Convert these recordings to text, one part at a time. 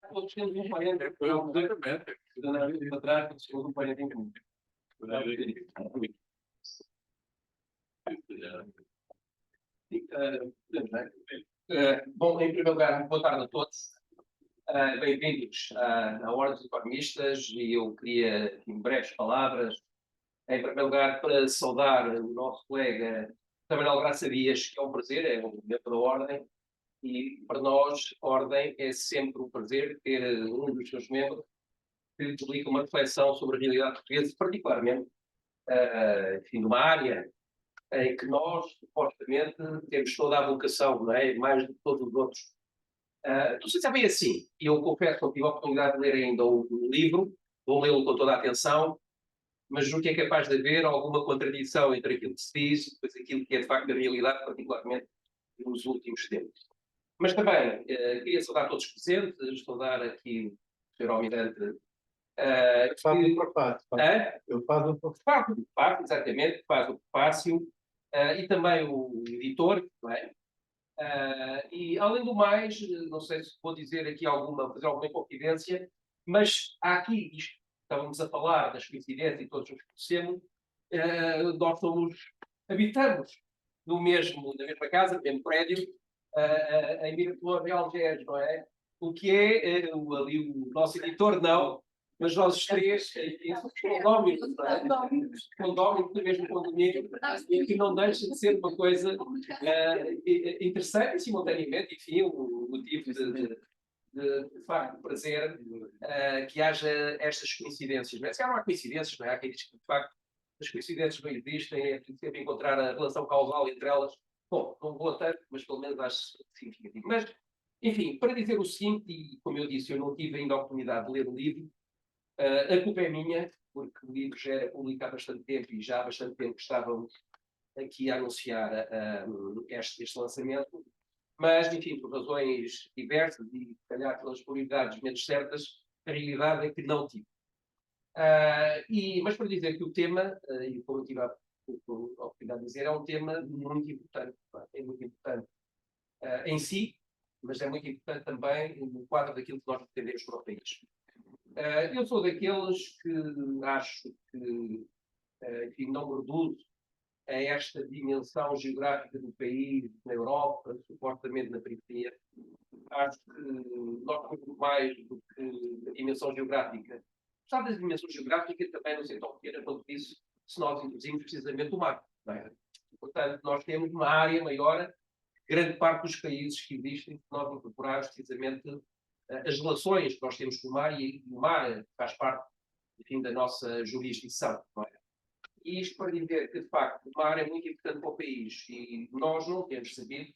Todos temos um parente. Foi completamente. Para trás, todos temos um parente em comum. Bom, em primeiro lugar, boa tarde a todos. Bem-vindos à Ordem dos Economistas e eu queria, em breves palavras, em primeiro lugar, para saudar o nosso colega Manuel Graça Dias, que é um prazer, é um membro da Ordem, e para nós, a Ordem é sempre um prazer ter um dos seus membros que publica uma reflexão sobre a realidade portuguesa, particularmente, enfim, numa área em que nós, supostamente, temos toda a vocação, não é? Mais do que todos os outros. Não sei se é bem assim. Eu confesso que não tive a oportunidade de ler ainda o livro, vou lê-lo com toda a atenção, mas o que é capaz de haver alguma contradição entre aquilo que se diz e depois aquilo que é de facto a realidade, particularmente nos últimos tempos. Mas também queria saudar todos os presentes, saudar aqui o Sr. Almirante. Faz o prefácio. Eu faço o prefácio, exatamente, faz o prefácio, e também o editor, não é? E além do mais, não sei se vou dizer aqui fazer alguma confidência, mas há aqui isto, estávamos a falar das coincidências e todos nos conhecemos, nós habitamos na mesma casa, no mesmo prédio, em Miraflor de Algés, não é? O que é, ali o nosso editor não, mas nós os três, somos condóminos, não é? Condóminos do mesmo condomínio, e que não deixa de ser uma coisa interessante, simultaneamente, enfim, o motivo de facto, prazer que haja estas coincidências. Mas se não há coincidências, não é? Há quem diz que, de facto, as coincidências não existem, é preciso sempre encontrar a relação causal entre elas. Bom, não vou tanto, mas pelo menos acho significativo. Mas, enfim, para dizer o seguinte, e como eu disse, eu não tive ainda a oportunidade de ler o livro, a culpa é minha, porque o livro já era publicado há bastante tempo e já há bastante tempo que estavam aqui a anunciar este lançamento, mas, enfim, por razões diversas e, se calhar, pelas prioridades menos certas, a realidade é que não tive. Mas para dizer que o tema, e como eu tive a oportunidade de dizer, é um tema muito importante. É muito importante em si, mas é muito importante também no quadro daquilo que nós pretendemos para o país. Eu sou daqueles que acho que, enfim, não reduzo a esta dimensão geográfica do país, na Europa, supostamente na periferia. Acho que nós temos mais do que a dimensão geográfica. Apesar da dimensão geográfica, também não ser tão pequena quanto isso, se nós introduzimos precisamente o mar. Não é? Portanto, nós temos uma área maior, grande parte dos países que existem, que nós incorporamos precisamente as relações que nós temos com o mar, e o mar faz parte, enfim, da nossa jurisdição. Não é? E isto para dizer que, de facto, o mar é muito importante para o país e nós não temos sabido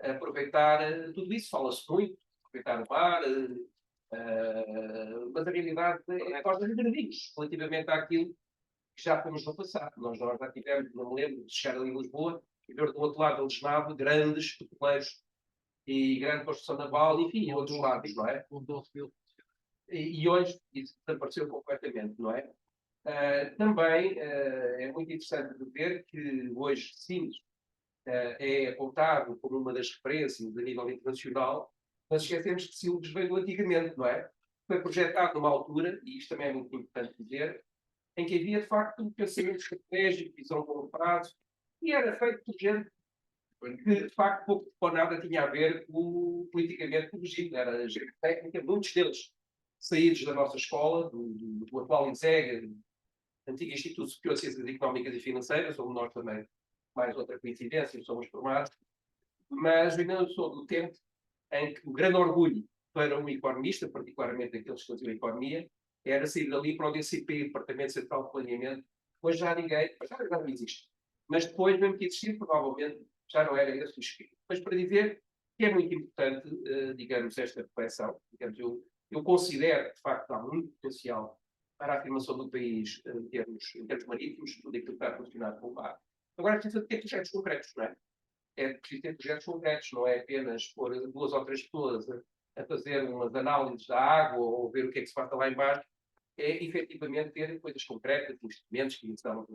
aproveitar tudo isso. Fala-se muito, aproveitar o mar, mas a realidade é que nós não agradimos relativamente àquilo que já fomos no passado. Nós já tivemos, não me lembro, de chegar ali em Lisboa e ver do outro lado da Algesnave grandes petroleiros e grande construção naval, enfim, em outros lados, não é? E hoje isso desapareceu completamente, não é? Também é muito interessante de ver que hoje Sines é apontado como uma das referências a nível internacional, mas esquecemos que Sines veio antigamente, não é? Foi projetado numa altura, e isto também é muito importante dizer, em que havia de facto um pensamento estratégico, visão de longo prazo, e era feito por gente que de facto pouco ou nada tinha a ver politicamente com o regime, era gente técnica, muitos deles saídos da nossa escola, do atual INSEG, Antigo Instituto Superior de Ciências Económicas e Financeiras, onde nós também, mais outra coincidência, somos formados, mas ainda não sou do tempo em que o grande orgulho para um economista, particularmente aqueles que faziam economia, era sair dali para o DCP, Departamento Central de Planeamento. Hoje já ninguém, já não existe. Mas depois, mesmo que existir, provavelmente já não era esse o espírito. Mas para dizer que é muito importante, digamos, esta reflexão. Digamos, eu considero que, de facto, há muito potencial para a afirmação do país em termos marítimos, tudo aquilo que está relacionado com o mar. Agora, precisa de ter projetos concretos, não é? É preciso ter projetos concretos, não é apenas pôr duas ou três pessoas a fazer umas análises da água ou ver o que é que se passa lá embaixo. É efetivamente ter coisas concretas, investimentos, criação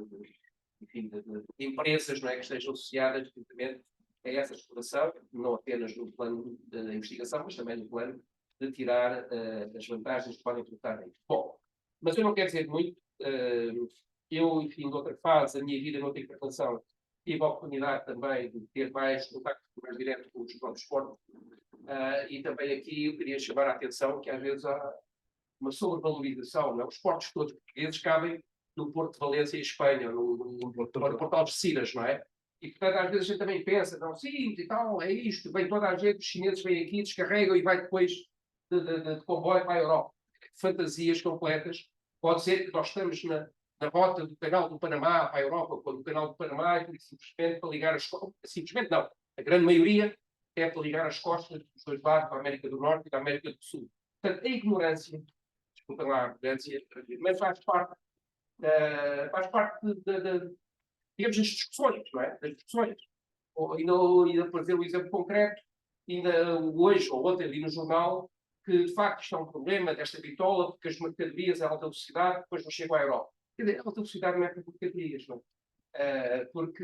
enfim, de empresas, não é, que estejam associadas precisamente a essa exploração, não apenas no plano da investigação, mas também no plano de tirar as vantagens que podem resultar disso. Bom, mas eu não quero dizer muito. Eu, enfim, de outra fase, a minha vida não tem relação. Tive a oportunidade também de ter mais contacto mais direto com o Jornal do Esporte. E também aqui eu queria chamar a atenção que às vezes há uma sobrevalorização. Não é? Os esportes todos portugueses cabem no Porto de Valência, em Espanha, no Porto de Algeciras, não é? E, portanto, às vezes a gente também pensa, não, sim, e tal, é isto, vem toda a gente, os chineses vêm aqui, descarregam e vai depois de comboio para a Europa. Fantasias completas. Pode ser que nós estamos na rota do canal do Panamá para a Europa, quando o canal do Panamá é simplesmente para ligar as costas, simplesmente não, a grande maioria é para ligar as costas dos dois lados, da América do Norte e da América do Sul. Portanto, a ignorância, desculpem lá a arrogância, mas faz parte digamos, das discussões, não é? Das discussões. Ainda para dizer um exemplo concreto, ainda hoje ou ontem li no jornal que de facto isto é um problema desta bitola, porque as mercadorias a alta velocidade depois não chegam à Europa. Quer dizer, a alta velocidade não é para mercadorias, não é? Porque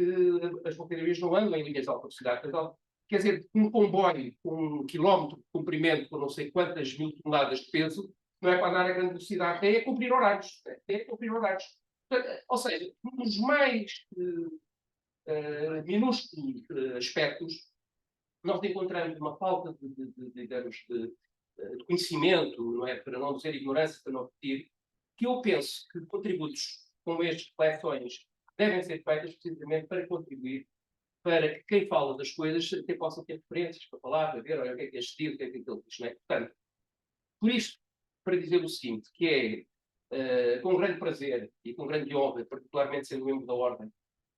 as mercadorias não andam em linhas de alta velocidade. Então, quer dizer, um comboio com 1 quilómetro de comprimento com não sei quantas mil toneladas de peso, não é para andar a grande velocidade, tem a cumprir horários. Tem a cumprir horários. Ou seja, nos mais minúsculos aspectos, nós encontramos uma falta digamos, de conhecimento, não é? Para não dizer ignorância, para não repetir, que eu penso que contributos como estes, reflexões, devem ser feitas precisamente para contribuir para que quem fala das coisas até possa ter referências para falar, para ver olha, o que é este tio, o que é aquele diz, não é? Portanto, por isto, para dizer o seguinte, que é com grande prazer e com grande honra, particularmente sendo membro da Ordem,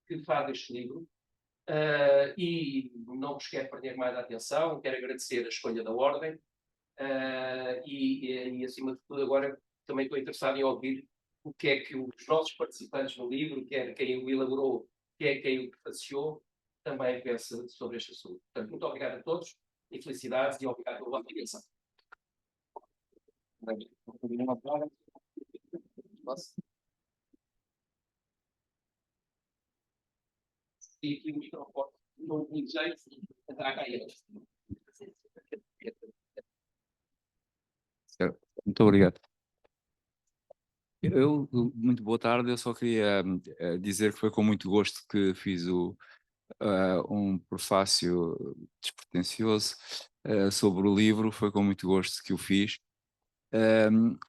que faz este livro, e não vos quero perder mais a atenção, quero agradecer a escolha da Ordem, e acima de tudo agora também estou interessado em ouvir o que é que os nossos participantes no livro, quer quem o elaborou, quer quem o prefaciou, também pensa sobre este assunto. Portanto, muito obrigado a todos e felicidades e obrigado pela vossa atenção. E aqui o microfone não muito jeito, entrar cá eles. Muito obrigado. Muito boa tarde, eu só queria dizer que foi com muito gosto que fiz um prefácio despretensioso sobre o livro, foi com muito gosto que o fiz,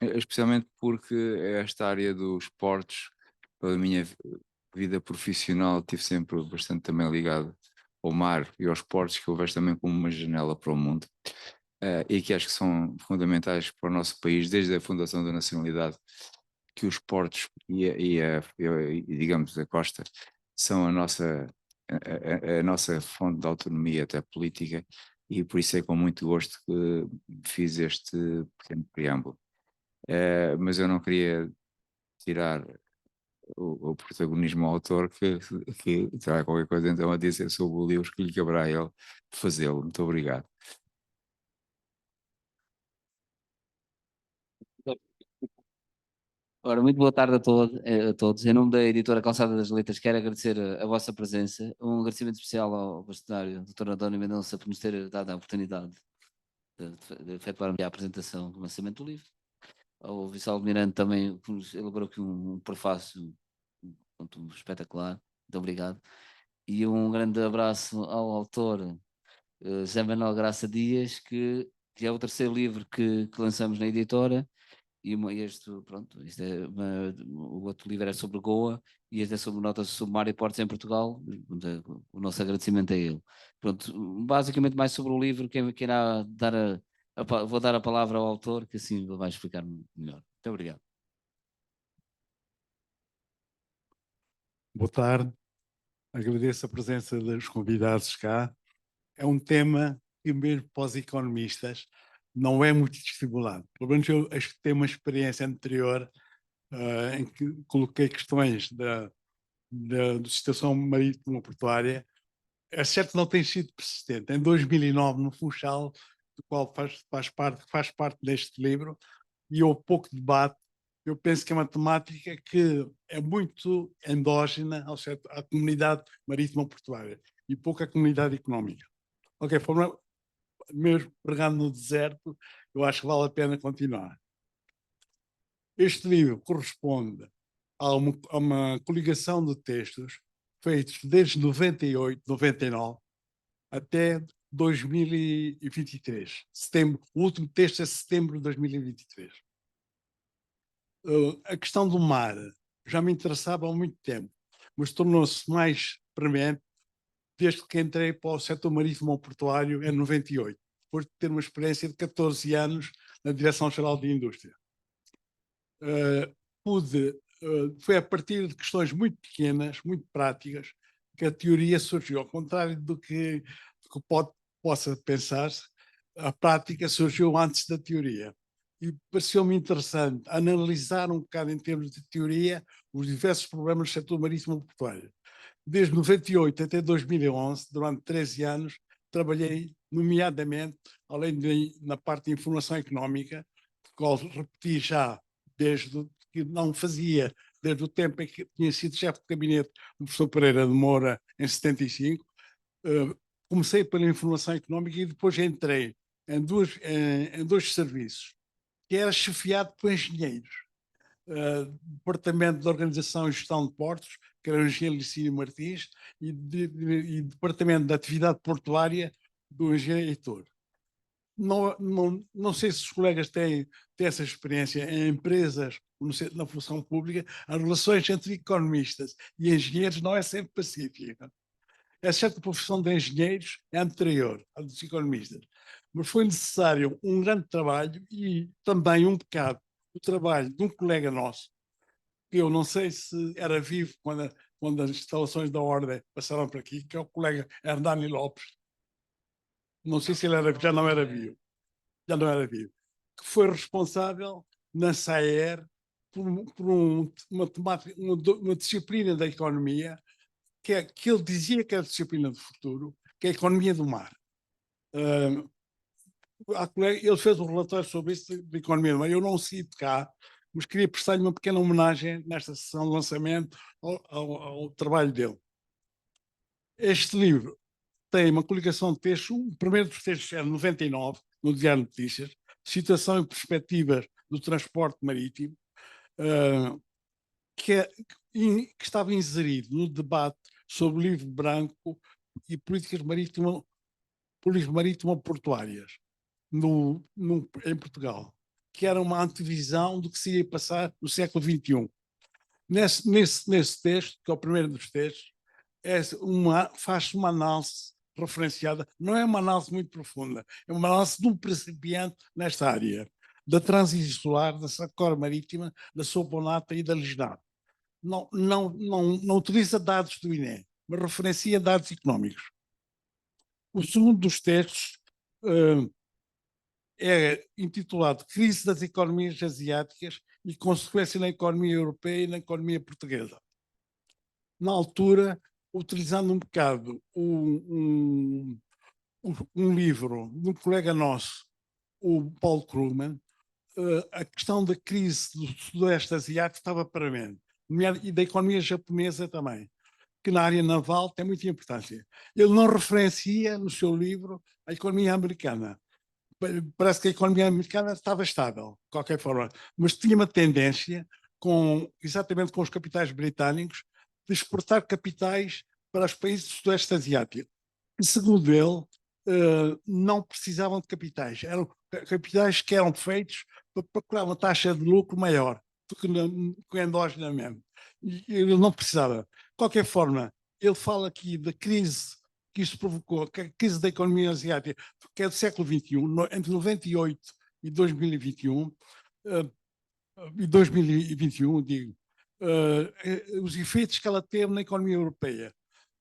especialmente porque esta área dos esportes, pela minha vida profissional, estive sempre bastante também ligado ao mar e aos esportes, que eu vejo também como uma janela para o mundo. E que acho que são fundamentais para o nosso país, desde a fundação da nacionalidade, que os portos e digamos, a costa são a nossa fonte de autonomia, até política, e por isso é com muito gosto que fiz este pequeno preâmbulo. Mas eu não queria tirar o protagonismo ao autor, que terá qualquer coisa então a dizer sobre o livro, que lhe caberá a ele fazê-lo. Muito obrigado. Ora, muito boa tarde a todos. Em nome da editora Calçada das Letras, quero agradecer a vossa presença. Um agradecimento especial ao bastonário, Dr. António Mendonça, por nos ter dado a oportunidade de efetuar a apresentação do lançamento do livro. Ao Viçal Miranda também, que nos elaborou aqui um prefácio espetacular. Muito obrigado. E um grande abraço ao autor, José Manuel Graça Dias, que é o terceiro livro que lançamos na editora. E o outro livro é sobre Goa e este é sobre notas sobre mar e portos em Portugal. O nosso agradecimento a ele. Pronto, basicamente mais sobre o livro, quem irá dar vou dar a palavra ao autor, que assim vai explicar melhor. Muito obrigado. Boa tarde, agradeço a presença dos convidados cá. É um tema que mesmo para os economistas não é muito estimulado. Pelo menos eu tenho uma experiência anterior em que coloquei questões da situação marítima portuária. É certo que não tem sido persistente. Em 2009, no Funchal, do qual faz parte deste livro, e houve pouco debate. Eu penso que é uma temática que é muito endógena à comunidade marítima portuária e pouca comunidade económica. De qualquer forma, mesmo pregando no deserto, eu acho que vale a pena continuar. Este livro corresponde a uma coligação de textos feitos desde 98, 99 até 2023. Setembro, o último texto é setembro de 2023. A questão do mar já me interessava há muito tempo, mas tornou-se mais premente desde que entrei para o setor marítimo portuário em 98, depois de ter uma experiência de 14 anos na Direção-Geral de Indústria. Foi a partir de questões muito pequenas, muito práticas, que a teoria surgiu. Ao contrário do que possa pensar-se, a prática surgiu antes da teoria. E pareceu-me interessante analisar um bocado em termos de teoria os diversos problemas do setor marítimo portuário. Desde 98 até 2011, durante 13 anos, trabalhei nomeadamente, além de na parte de informação económica, qual repeti já desde que não fazia, desde o tempo em que tinha sido chefe de gabinete do professor Pereira de Moura, em 75, comecei pela informação económica e depois entrei em dois serviços, que era chefiado por engenheiros. Departamento de Organização e Gestão de Portos, que era o engenheiro Licínio Martins, e Departamento de Atividade Portuária, do engenheiro Heitor. Não sei se os colegas têm essa experiência em empresas, na função pública, as relações entre economistas e engenheiros não é sempre pacífica. É certo que a profissão de engenheiros é anterior à dos economistas, mas foi necessário um grande trabalho e também um bocado o trabalho de um colega nosso, que eu não sei se era vivo quando as instalações da Ordem passaram por aqui, que é o colega Hernani Lopes. Não sei se ele já não era vivo. Já não era vivo. Que foi responsável na SAER por uma disciplina da economia que ele dizia que era a disciplina do futuro, que é a economia do mar. Ele fez um relatório sobre isso de economia do mar. Eu não cito cá, mas queria prestar-lhe uma pequena homenagem nesta sessão de lançamento ao trabalho dele. Este livro tem uma coligação de textos. O primeiro dos textos é de 99, no Diário de Notícias, Situação e Perspectivas do Transporte Marítimo, que estava inserido no debate sobre o livro branco e políticas marítimo-portuárias em Portugal, que era uma antevisão do que se ia passar no século XXI. Nesse texto, que é o primeiro dos textos, faz-se uma análise referenciada, não é uma análise muito profunda, é uma análise de um principiante nesta área, da transição solar, da Sacor Marítima, da Soponata e da Lisnave. Não utiliza dados do INE, mas referencia dados económicos. O segundo dos textos é intitulado Crise das Economias Asiáticas e Consequência na Economia Europeia e na Economia Portuguesa. Na altura, utilizando um bocado um livro de um colega nosso, o Paulo Krugman, a questão da crise do Sudoeste Asiático estava para mim, e da economia japonesa também, que na área naval tem muita importância. Ele não referencia no seu livro a economia americana. Parece que a economia americana estava estável, de qualquer forma, mas tinha uma tendência, exatamente com os capitais britânicos, de exportar capitais para os países do Sudeste Asiático, que, segundo ele, não precisavam de capitais. Eram capitais que eram feitos para procurar uma taxa de lucro maior do que endogenamente. E ele não precisava. De qualquer forma, ele fala aqui da crise que isso provocou, que a crise da economia asiática, que é do século XXI, entre 98 e 2021, e 2021, digo, os efeitos que ela teve na economia europeia.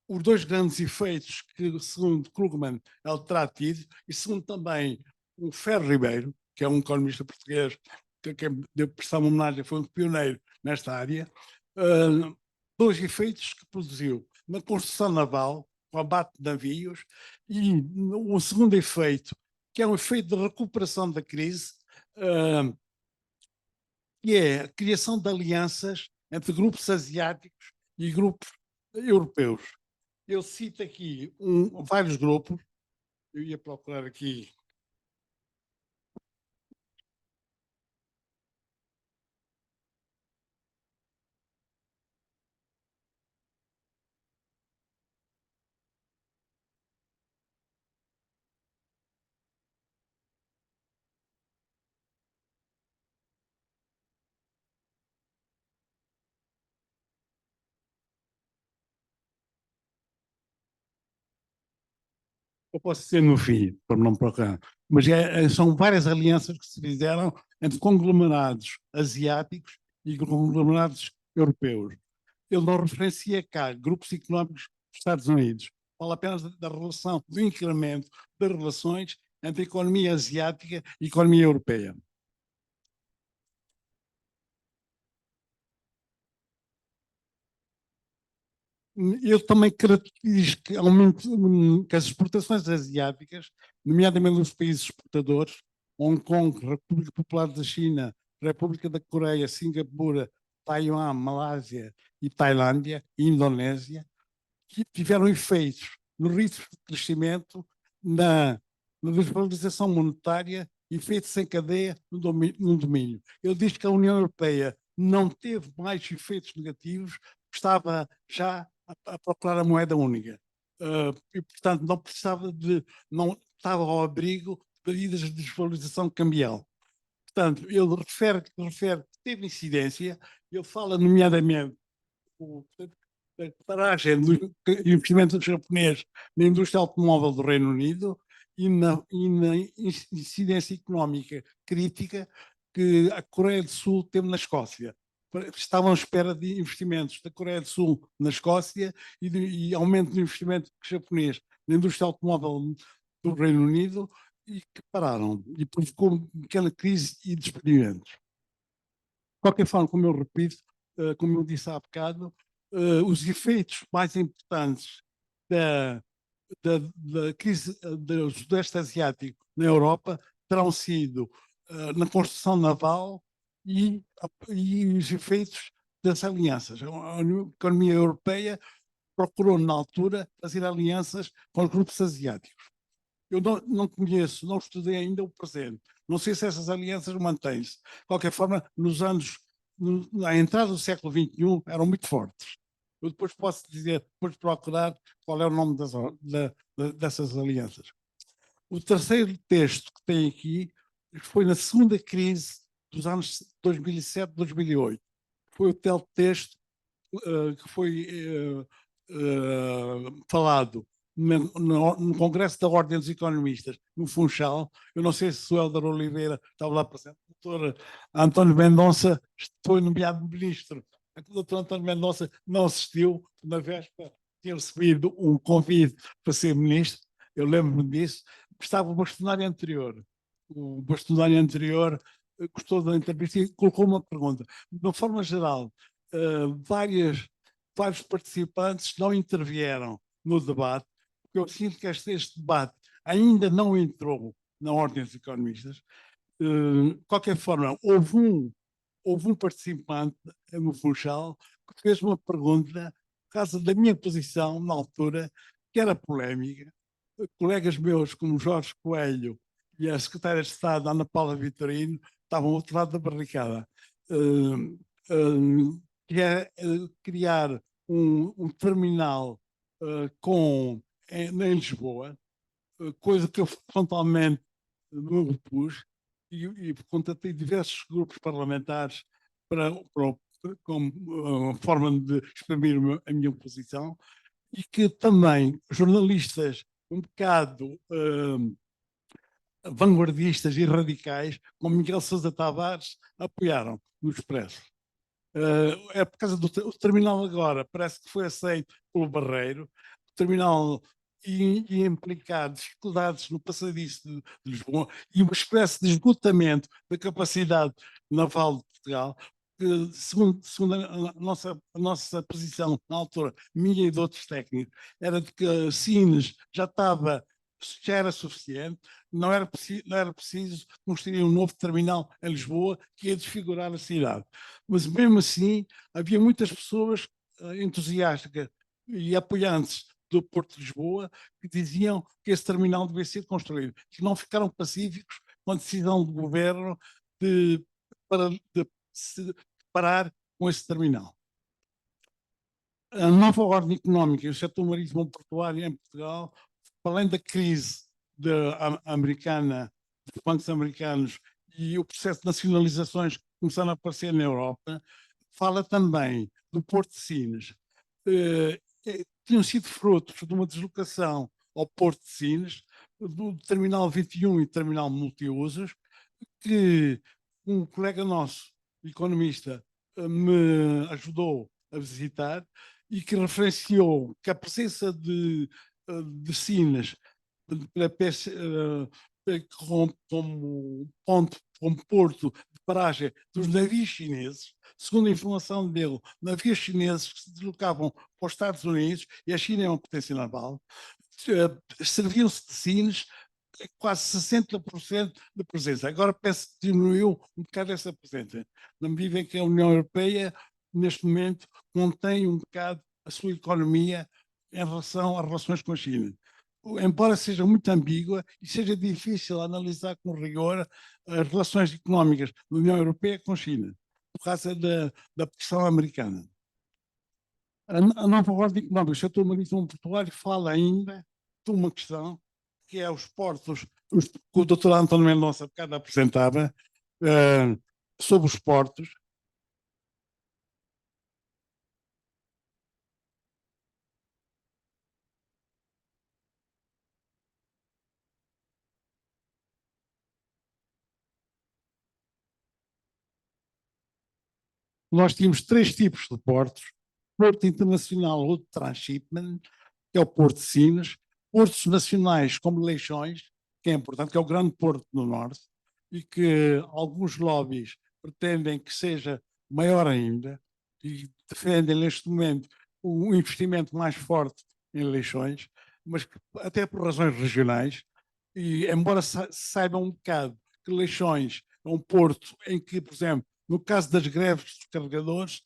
Os dois grandes efeitos que, segundo Krugman, ela terá tido, e segundo também o Ferro Ribeiro, que é um economista português, que devo prestar uma homenagem, foi um pioneiro nesta área, dois efeitos que produziu na construção naval, com o abate de navios, e um segundo efeito, que é um efeito de recuperação da crise, que é a criação de alianças entre grupos asiáticos e grupos europeus. Eu cito aqui vários grupos, eu ia procurar aqui eu posso dizer no fim, para não procurar, mas são várias alianças que se fizeram entre conglomerados asiáticos e conglomerados europeus. Ele não referencia cá grupos económicos dos Estados Unidos, fala apenas da relação, do incremento das relações entre a economia asiática e a economia europeia. Ele também caracteriza que as exportações asiáticas, nomeadamente os países exportadores, Hong Kong, República Popular da China, República da Coreia, Singapura, Taiwan, Malásia e Tailândia e Indonésia, que tiveram efeitos no ritmo de crescimento, na desvalorização monetária, efeitos em cadeia no domínio. Ele diz que a União Europeia não teve mais efeitos negativos, estava já a procurar a moeda única. E, portanto, não estava ao abrigo de medidas de desvalorização cambial. Portanto, ele refere que teve incidência, ele fala nomeadamente da paragem do investimento japonês na indústria automóvel do Reino Unido e na incidência económica crítica que a Coreia do Sul teve na Escócia. Estavam à espera de investimentos da Coreia do Sul na Escócia e aumento do investimento japonês na indústria automóvel do Reino Unido e que pararam e provocou uma pequena crise e despedimentos. De qualquer forma, como eu repito, como eu disse há bocado, os efeitos mais importantes da crise do Sudeste Asiático na Europa terão sido na construção naval e os efeitos das alianças. A economia europeia procurou, na altura, fazer alianças com os grupos asiáticos. Eu não conheço, não estudei ainda o presente. Não sei se essas alianças mantêm-se. De qualquer forma, na entrada do século XXI, eram muito fortes. Eu depois posso dizer, depois procurar qual é o nome dessas alianças. O terceiro texto que tem aqui foi na segunda crise dos anos 2007, 2008. Foi o tal texto que foi falado no Congresso da Ordem dos Economistas, no Funchal. Eu não sei se o Hélder Oliveira estava lá presente. O doutor António Mendonça foi nomeado ministro. O doutor António Mendonça não assistiu, na véspera tinha recebido um convite para ser ministro, eu lembro-me disso. Estava o bastonário anterior. O bastonário anterior gostou da entrevista e colocou uma pergunta. De uma forma geral, vários participantes não intervieram no debate, porque eu sinto que este debate ainda não entrou na ordem dos economistas. De qualquer forma, houve um participante no Funchal que fez uma pergunta por causa da minha posição na altura, que era polémica. Colegas meus, como Jorge Coelho e a secretária de Estado, Ana Paula Vitorino, estavam ao outro lado da barricada. Que é criar um terminal em Lisboa, coisa que eu frontalmente me opus, e contatei diversos grupos parlamentares como forma de exprimir a minha posição, e que também jornalistas um bocado vanguardistas e radicais, como Miguel Sousa Tavares, apoiaram no Expresso. É por causa do terminal agora, parece que foi aceito pelo Barreiro. O terminal ia implicar dificuldades no passadiço de Lisboa e uma espécie de esgotamento da capacidade naval de Portugal, que, segundo a nossa posição na altura, minha e de outros técnicos, era de que a Sines já era suficiente, não era preciso construir um novo terminal em Lisboa que ia desfigurar a cidade. Mas mesmo assim, havia muitas pessoas entusiásticas e apoiantes do Porto de Lisboa que diziam que esse terminal devia ser construído, que não ficaram pacíficos com a decisão do governo de se parar com esse terminal. A nova ordem económica e o setor marítimo portuário em Portugal, além da crise americana, dos bancos americanos e o processo de nacionalizações começando a aparecer na Europa, fala também do Porto de Sines. Tinham sido frutos de uma deslocação ao Porto de Sines, do Terminal 21 e Terminal Multiusos, que um colega nosso, economista, me ajudou a visitar e que referenciou que a presença de Sines como ponto, como porto de paragem dos navios chineses, segundo a informação dele, navios chineses que se deslocavam para os Estados Unidos, e a China é uma potência naval, serviam-se de Sines quase 60% de presença. Agora parece que diminuiu um bocado essa presença, na medida em que a União Europeia, neste momento, contém um bocado a sua economia em relação às relações com a China. Embora seja muito ambígua e seja difícil analisar com rigor as relações económicas da União Europeia com a China, por causa da pressão americana. A nova ordem económica do setor marítimo portuário fala ainda de uma questão que é os portos, que o Dr. António Mendonça bocado apresentava, sobre os portos. Nós tínhamos 3 tipos de portos: Porto Internacional ou de Transshipment, que é o Porto de Sines; portos nacionais como Leixões, que é importante, que é o grande porto do Norte, e que alguns lobbies pretendem que seja maior ainda, e defendem neste momento um investimento mais forte em Leixões, mas que, até por razões regionais, e embora saibam um bocado que Leixões é um porto em que, por exemplo, no caso das greves dos carregadores,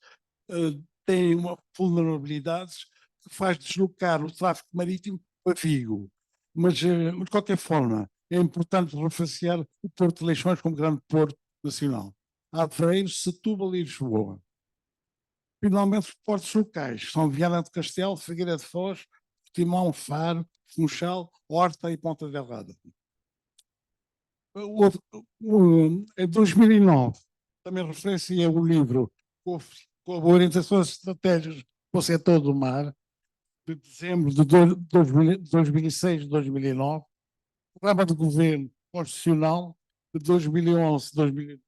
tem uma vulnerabilidades que faz deslocar o tráfego marítimo para Vigo. Mas, de qualquer forma, é importante referenciar o Porto de Leixões como grande porto nacional. Aveiro, Setúbal e Lisboa. Finalmente, os portos locais são Viana do Castelo, Figueira de Foz, Timão, Faro, Funchal, Horta e Ponta Delgada. Em 2009, também referenciei o livro com orientações estratégicas para o setor do mar, de dezembro de 2006 e 2009, programa de governo constitucional de 2011-2012,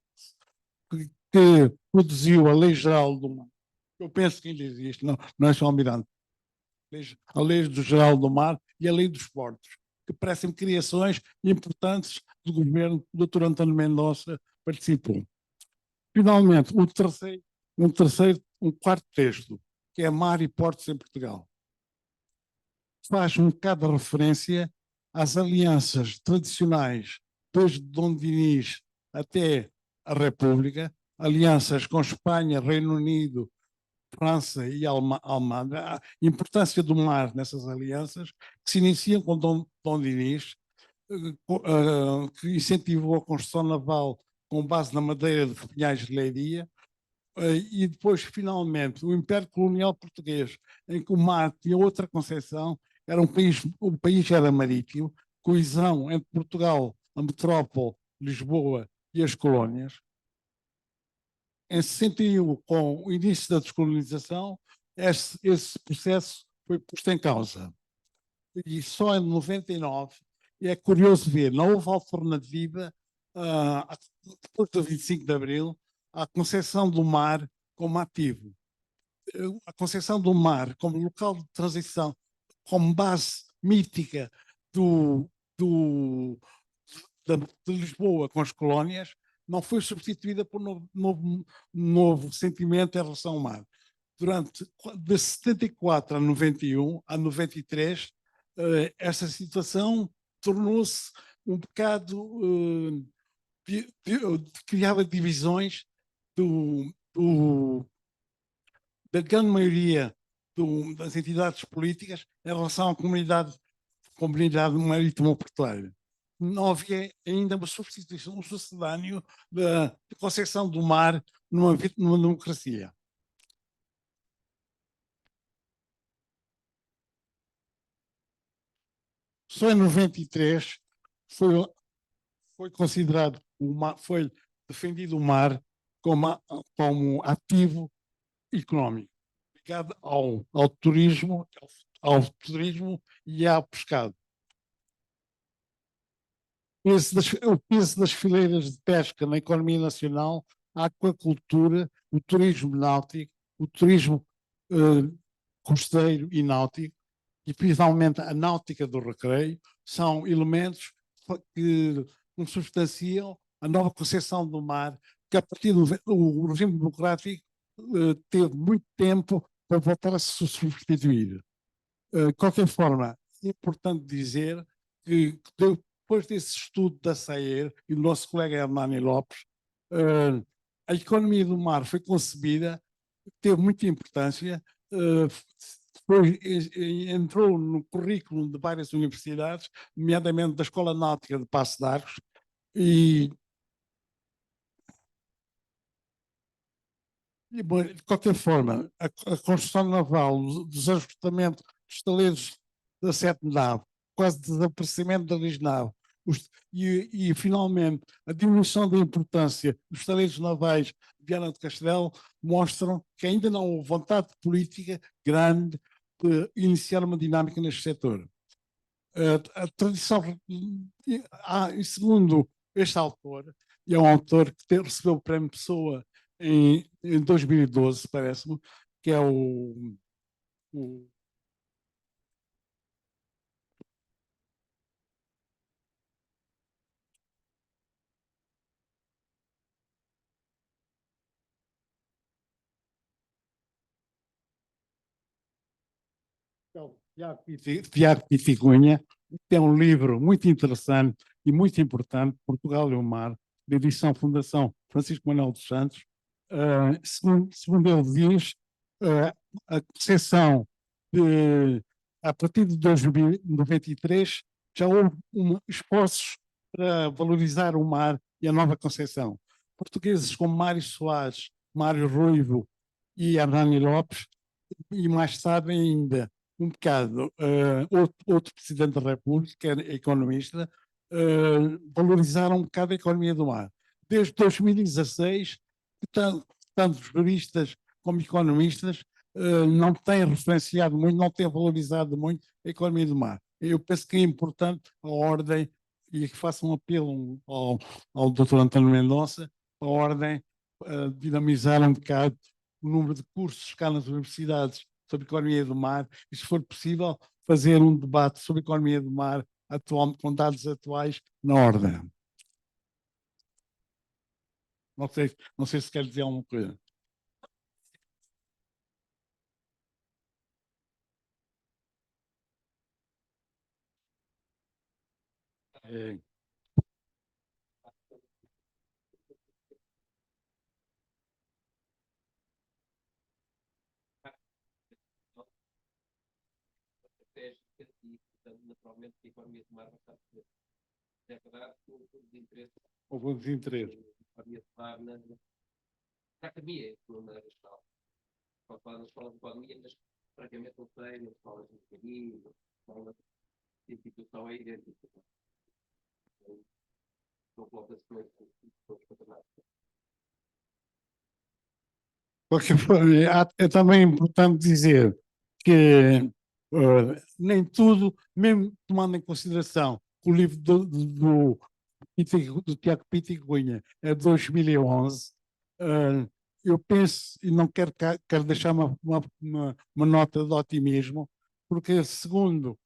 que produziu a Lei Geral do Mar. Eu penso que ainda existe, não é só Almirante. A Lei do Geral do Mar e a Lei dos Portos, que parecem criações importantes do governo que o Dr. António Mendonça participou. Finalmente, um quarto texto, que é Mar e Portos em Portugal. Faz um bocado de referência às alianças tradicionais, desde Dom Dinis até a República, alianças com Espanha, Reino Unido, França e Alemanha, a importância do mar nessas alianças, que se iniciam com Dom Dinis, que incentivou a construção naval com base na madeira de Pinhais de Leiria, e depois, finalmente, o Império Colonial Português, em que o mar tinha outra concepção, o país era marítimo, coesão entre Portugal, a metrópole, Lisboa e as colónias. Em 61, com o início da descolonização, esse processo foi posto em causa. E só em 99, e é curioso ver, não houve alternativa, depois do 25 de Abril, à concepção do mar como ativo. A concepção do mar como local de transição, como base mítica de Lisboa com as colónias, não foi substituída por novo sentimento em relação ao mar. De 74 a 91, a 93, essa situação tornou-se um bocado, criava divisões da grande maioria das entidades políticas em relação à comunidade marítimo portuária. Não havia ainda uma substituição, um sucedâneo da concepção do mar numa democracia. Só em 93 foi considerado foi defendido o mar como ativo económico, ligado ao turismo e ao pescado. o peso das fileiras de pesca na economia nacional, a aquacultura, o turismo náutico, o turismo costeiro e náutico, e principalmente a náutica do recreio, são elementos que consubstanciam a nova concepção do mar, que a partir do o regime democrático teve muito tempo para voltar a se substituir. De qualquer forma, é importante dizer que depois desse estudo da SAER e do nosso colega Hernani Lopes, a economia do mar foi concebida, teve muita importância, depois entrou no currículo de várias universidades, nomeadamente da Escola Náutica de Paços de Arcos, e bom, de qualquer forma, a construção naval, o desajustamento dos estaleiros da sete nave, quase desaparecimento da bisnave, e finalmente a diminuição da importância dos estaleiros navais de Viana do Castelo mostram que ainda não houve vontade política grande de iniciar uma dinâmica neste setor. A tradição, segundo este autor, e é um autor que recebeu o Prémio Pessoa em 2012, parece-me, que é o Tiago Pitigunha, tem um livro muito interessante e muito importante, Portugal e o Mar, de edição Fundação Francisco Manuel dos Santos. Segundo ele diz, a concessão a partir de 2093 já houve esforços para valorizar o mar e a nova concessão. Portugueses como Mário Soares, Mário Ruivo e Hernani Lopes, e mais tarde ainda um bocado outro Presidente da República, que era economista, valorizaram um bocado a economia do mar. Desde 2016, tanto juristas como economistas não têm referenciado muito, não têm valorizado muito a economia do mar. Eu penso que é importante a ordem, e que faço um apelo ao Dr. António Mendonça, a ordem dinamizar um bocado o número de cursos cá nas universidades sobre economia do mar e, se for possível, fazer um debate sobre economia do mar com dados atuais na ordem. Não sei se quer dizer alguma coisa. E, portanto, naturalmente, a economia do mar vai estar presente. É verdade que o desinteresse. Houve um desinteresse. A economia do mar na academia, na escola. Pode falar na escola de economia, mas praticamente não sei, nas escolas de engenharia, nas escolas de instituição é idêntica. Não coloca-se todos os patamares. É também importante dizer que nem tudo, mesmo tomando em consideração que o livro do Tiago Pitigunha é de 2011, eu penso, e não quero deixar uma nota de otimismo, porque segundo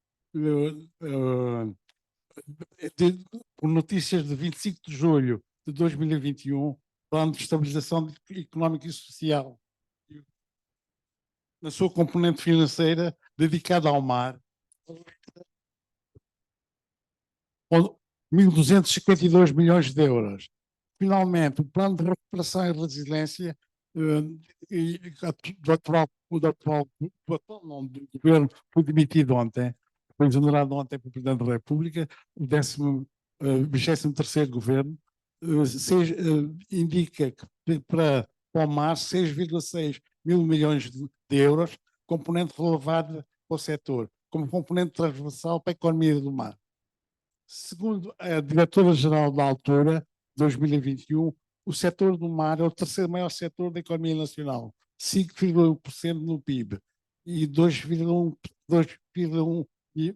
por notícias de 25 de julho de 2021, Plano de Estabilização Económica e Social, na sua componente financeira dedicada ao mar, 1.252 milhões de euros. Finalmente, o Plano de Recuperação e Resiliência do atual governo foi demitido ontem, foi exonerado ontem pelo Presidente da República, o 23º governo, indica que para o mar 6,6 mil milhões de euros, componente relevada para o setor, como componente transversal para a economia do mar. Segundo a diretora-geral da altura, 2021, o setor do mar é o terceiro maior setor da economia nacional, 5,1% no PIB e 2,1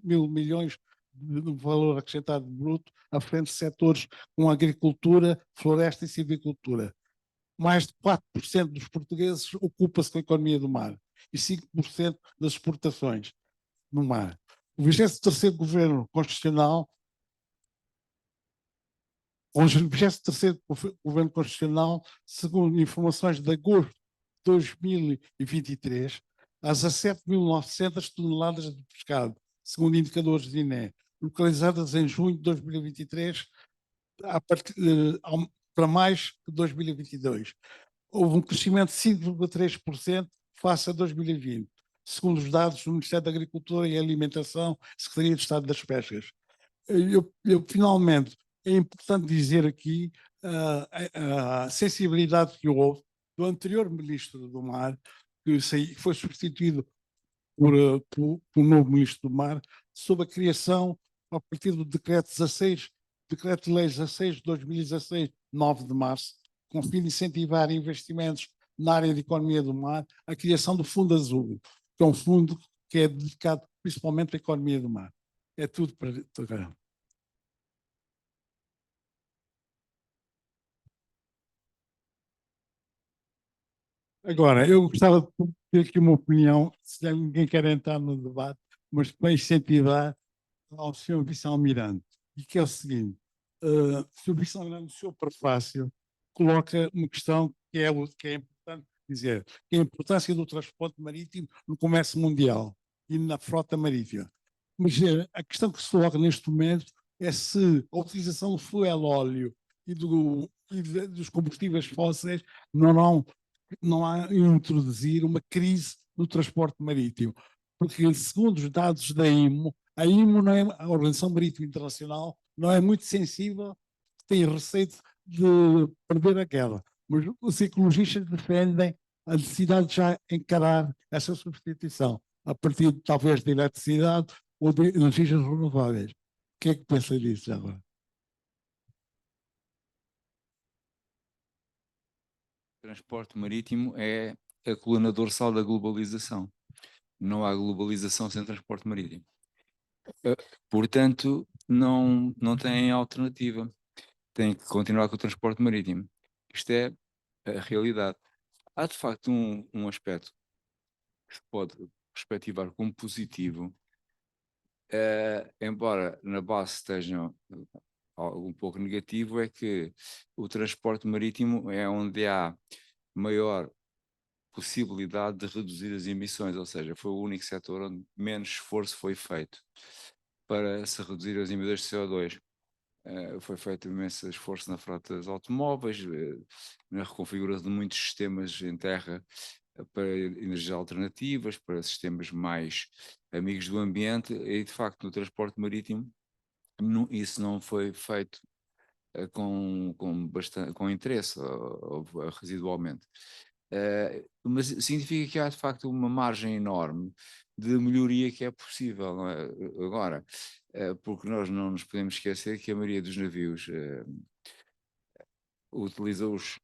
mil milhões do valor acrescentado bruto à frente de setores como agricultura, floresta e silvicultura. Mais de 4% dos portugueses ocupa-se com a economia do mar e 5% das exportações no mar. O 23º Governo Constitucional, segundo informações de agosto de 2023, há 17.900 toneladas de pescado, segundo indicadores de INE, localizadas em junho de 2023 para mais que 2022. Houve um crescimento de 5,3% face a 2020, segundo os dados do Ministério da Agricultura e Alimentação, Secretaria de Estado das Pescas. Finalmente, é importante dizer aqui a sensibilidade que houve do anterior Ministro do Mar, que foi substituído por um novo Ministro do Mar, sobre a criação, a partir do Decreto-Lei 16 de 2016, 9 de março, com o fim de incentivar investimentos na área de economia do mar, a criação do Fundo Azul, que é um fundo que é dedicado principalmente à economia do mar. É tudo para... Agora, eu gostava de ter aqui uma opinião, se ninguém quer entrar no debate, mas para incentivar ao Sr. Vice-Almirante, e que é o seguinte, o Sr. Vice-Almirante, no seu prefácio, coloca uma questão que é importante dizer, que é a importância do transporte marítimo no comércio mundial e na frota marítima. Mas a questão que se coloca neste momento é se a utilização do fuel óleo e dos combustíveis fósseis não há introduzir uma crise no transporte marítimo. Porque, segundo os dados da IMO, a IMO, não é, a Organização Marítima Internacional, não é muito sensível, tem receio de perder a guerra. Mas os ecologistas defendem a necessidade de já encarar essa substituição, a partir, talvez, de eletricidade ou de energias renováveis. O que é que pensa disso agora? O transporte marítimo é a coluna dorsal da globalização. Não há globalização sem transporte marítimo. Portanto, não tem alternativa. Tem que continuar com o transporte marítimo. Isto é a realidade. Há, de facto, um aspecto que se pode perspectivar como positivo, embora na base esteja algo um pouco negativo, é que o transporte marítimo é onde há maior possibilidade de reduzir as emissões, ou seja, foi o único setor onde menos esforço foi feito para se reduzir as emissões de CO2. Foi feito imenso esforço na frota dos automóveis, na reconfiguração de muitos sistemas em terra para energias alternativas, para sistemas mais amigos do ambiente, e de facto no transporte marítimo isso não foi feito com interesse, ou residualmente. Mas significa que há de facto uma margem enorme de melhoria que é possível, não é? Agora, porque nós não nos podemos esquecer que a maioria dos navios utiliza os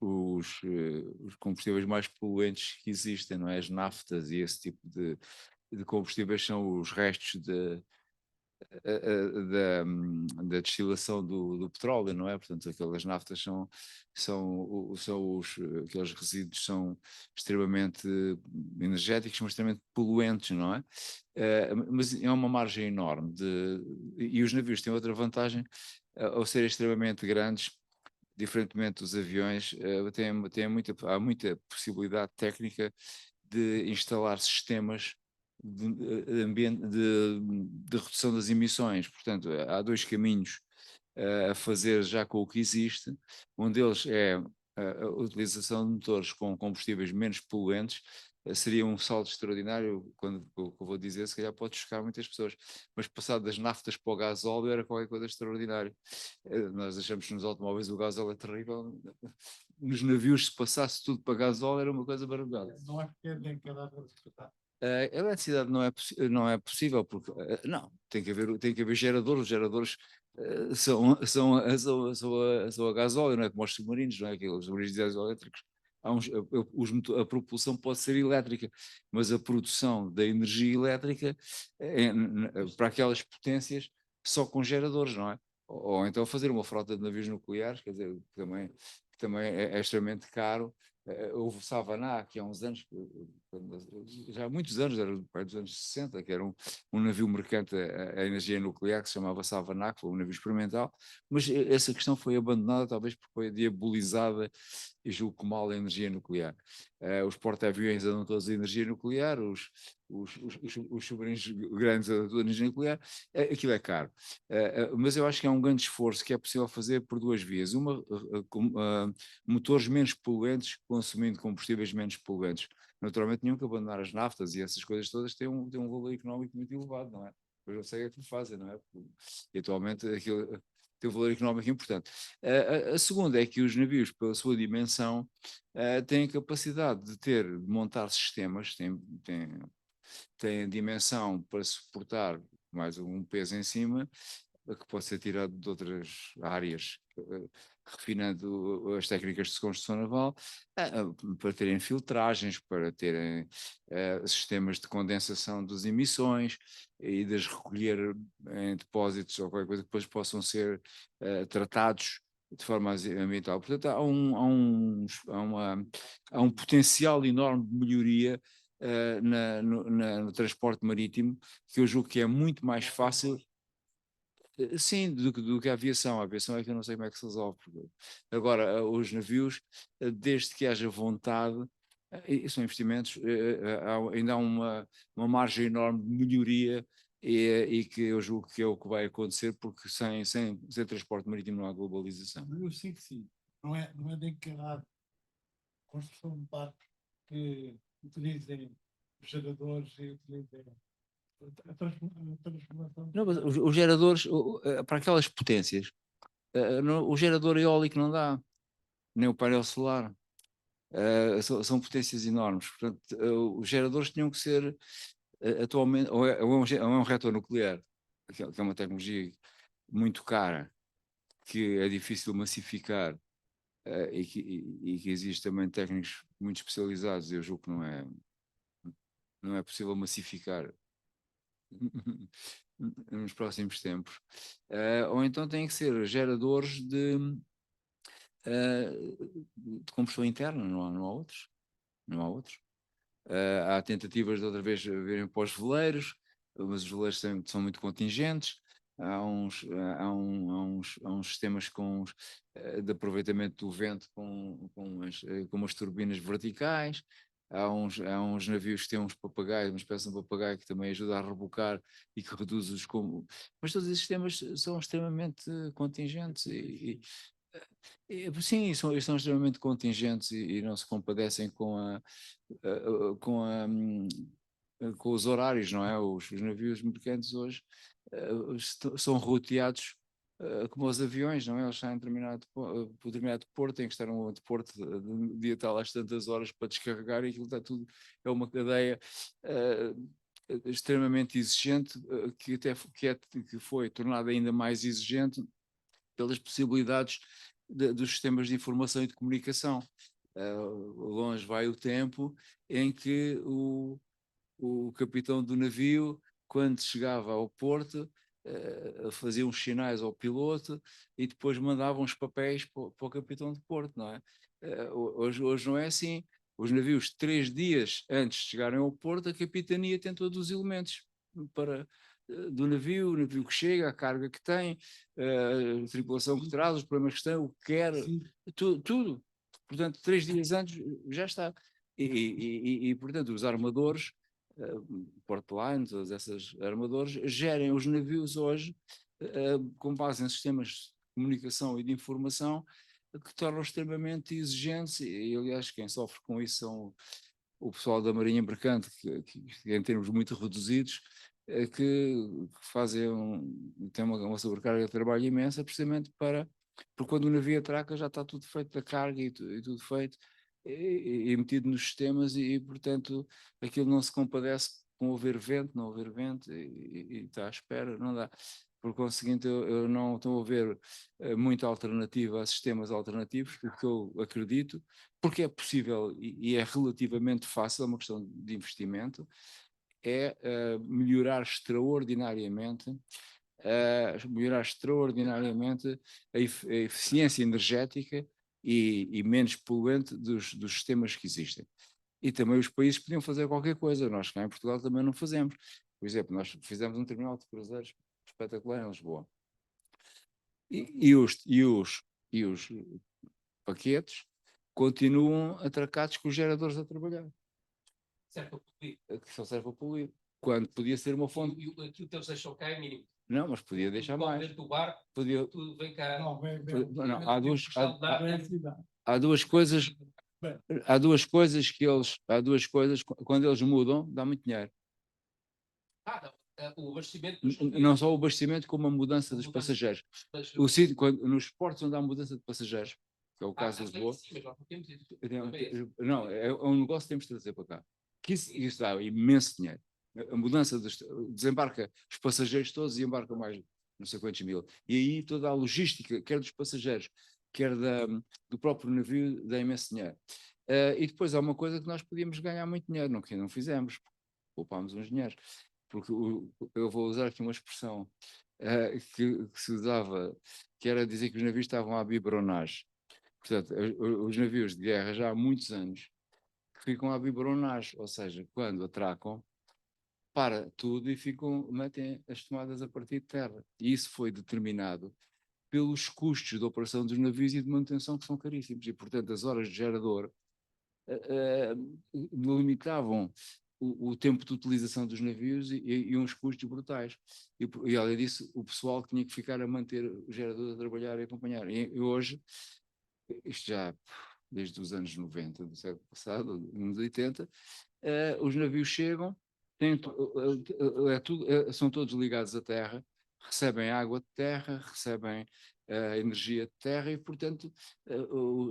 combustíveis mais poluentes que existem, não é? As naftas e esse tipo de combustíveis são os restos da destilação do petróleo, não é? Portanto, aquelas naftas aqueles resíduos são extremamente energéticos, mas extremamente poluentes, não é? Mas é uma margem enorme e os navios têm outra vantagem, ao serem extremamente grandes, diferentemente dos aviões, há muita possibilidade técnica de instalar sistemas de redução das emissões. Portanto, há dois caminhos a fazer já com o que existe. Um deles é a utilização de motores com combustíveis menos poluentes. Seria um salto extraordinário, quando o que eu vou dizer, se calhar pode chocar muitas pessoas, mas passar das naftas para o gasóleo era qualquer coisa extraordinária. Nós achamos que nos automóveis o gasóleo é terrível, nos navios se passasse tudo para gasóleo era uma coisa maravilhosa. Não é porque nem cada A eletricidade não é possível, porque não, tem que haver geradores, os geradores são a gasóleo, não é como os submarinos, não é? Aqueles submarinos elétricos. A propulsão pode ser elétrica, mas a produção da energia elétrica para aquelas potências só com geradores, não é? Ou então fazer uma frota de navios nucleares, quer dizer, que também é extremamente caro. Houve o Savannah, que há uns anos, já há muitos anos, era dos anos 60, que era um navio mercante a energia nuclear que se chamava Savannah, que foi um navio experimental, mas essa questão foi abandonada talvez porque foi diabolizada e julgo que mal a energia nuclear. Os porta-aviões andam todos a energia nuclear, os submarinos grandes andam todos a energia nuclear, aquilo é caro. Mas eu acho que é um grande esforço que é possível fazer por duas vias. Uma, motores menos poluentes, consumindo combustíveis menos poluentes. Naturalmente, nenhum que abandonar as naftas e essas coisas todas tem um valor económico muito elevado, não é? Pois eu sei o que fazem, não é? E atualmente aquilo tem um valor económico importante. A segunda é que os navios, pela sua dimensão, têm a capacidade de montar sistemas, têm dimensão para suportar mais um peso em cima, que pode ser tirado de outras áreas, refinando as técnicas de construção naval, para terem filtragens, para terem sistemas de condensação das emissões e de as recolher em depósitos ou qualquer coisa que depois possam ser tratados de forma ambiental. Portanto, há um potencial enorme de melhoria no transporte marítimo, que eu julgo que é muito mais fácil. Sim, do que a aviação. A aviação é que eu não sei como é que se resolve. Agora, os navios, desde que haja vontade, e são investimentos, ainda há uma margem enorme de melhoria e que eu julgo que é o que vai acontecer, porque sem transporte marítimo não há globalização. Eu sei que sim. Não é de encarar construção de barcos que utilizem geradores e utilizem a transformação. Não, mas os geradores, para aquelas potências, o gerador eólico não dá, nem o painel solar. São potências enormes. Portanto, os geradores tinham que ser atualmente, ou é um reator nuclear, que é uma tecnologia muito cara, que é difícil de massificar e que existe também técnicos muito especializados. Eu julgo que não é possível massificar nos próximos tempos. Ou então têm que ser geradores de combustão interna, não há outros. Não há outros. Há tentativas de outra vez virem para os veleiros, mas os veleiros são muito contingentes. Há uns sistemas de aproveitamento do vento com umas turbinas verticais. Há uns navios que têm uns papagaios, uma espécie de papagaio que também ajuda a rebocar e que reduz os. Mas todos esses sistemas são extremamente contingentes sim, são extremamente contingentes e não se compadecem com os horários, não é? Os navios mercantes hoje são roteados como os aviões, não é? Eles saem por determinado porto, têm que estar num outro porto de dia tal às tantas horas para descarregar e aquilo está tudo, é uma cadeia extremamente exigente que foi tornada ainda mais exigente pelas possibilidades dos sistemas de informação e de comunicação. Longe vai o tempo em que o capitão do navio, quando chegava ao porto, fazia uns sinais ao piloto e depois mandava uns papéis para o capitão de porto, não é? Hoje não é assim. Os navios, 3 dias antes de chegarem ao porto, a capitania tem todos os elementos do navio, o navio que chega, a carga que tem, a tripulação que traz, os problemas que tem, o que quer, tudo. Portanto, 3 dias antes já está. Portanto, os armadores, Portline, todas essas armadores, gerem os navios hoje com base em sistemas de comunicação e de informação que tornam extremamente exigentes aliás, quem sofre com isso são o pessoal da Marinha Mercante, que em termos muito reduzidos, que têm uma sobrecarga de trabalho imensa, precisamente porque quando o navio atraca já está tudo feito da carga e tudo feito e metido nos sistemas portanto, aquilo não se compadece com não haver vento e está à espera, não dá. Por conseguinte, eu não estou a ver muita alternativa a sistemas alternativos, o que eu acredito, porque é possível e é relativamente fácil, é uma questão de investimento, é melhorar extraordinariamente melhorar extraordinariamente a eficiência energética e menos poluente dos sistemas que existem. E também os países podiam fazer qualquer coisa, nós cá em Portugal também não fazemos. Por exemplo, nós fizemos um terminal de cruzeiros espetacular em Lisboa. E os paquetes continuam atracados com os geradores a trabalhar, Certo, para poluir. que só serve para poluir. Quando podia ser uma fonte. E aquilo que eles deixam cá é mínimo. Não, mas podia deixar mais. Dentro do barco, Podia... tudo vem cá. Não, há duas coisas, quando eles mudam, dá muito dinheiro. O abastecimento. Não só o abastecimento, como a mudança dos passageiros. O sítio, nos portos onde há mudança de passageiros, que é o caso de Lisboa. Não, é um negócio que temos de trazer para cá. Que isso dá imenso dinheiro. A mudança desembarca os passageiros todos e embarca mais não sei quantos mil. E aí toda a logística, quer dos passageiros, quer do próprio navio, dá imenso dinheiro. E depois há uma coisa que nós podíamos ganhar muito dinheiro, não fizemos, poupámos uns dinheiros. Porque eu vou usar aqui uma expressão que se usava, que era dizer que os navios estavam à biberonagem. Portanto, os navios de guerra já há muitos anos que ficam à biberonagem, ou seja, quando atracam, para tudo e metem as tomadas a partir de terra. E isso foi determinado pelos custos de operação dos navios e de manutenção que são caríssimos. E, portanto, as horas de gerador limitavam o tempo de utilização dos navios e uns custos brutais. E, além disso, o pessoal tinha que ficar a manter o gerador a trabalhar e acompanhar. E hoje, isto já desde os anos 90 do século passado, anos 80, os navios chegam, são todos ligados à terra, recebem água de terra, recebem energia de terra e, portanto,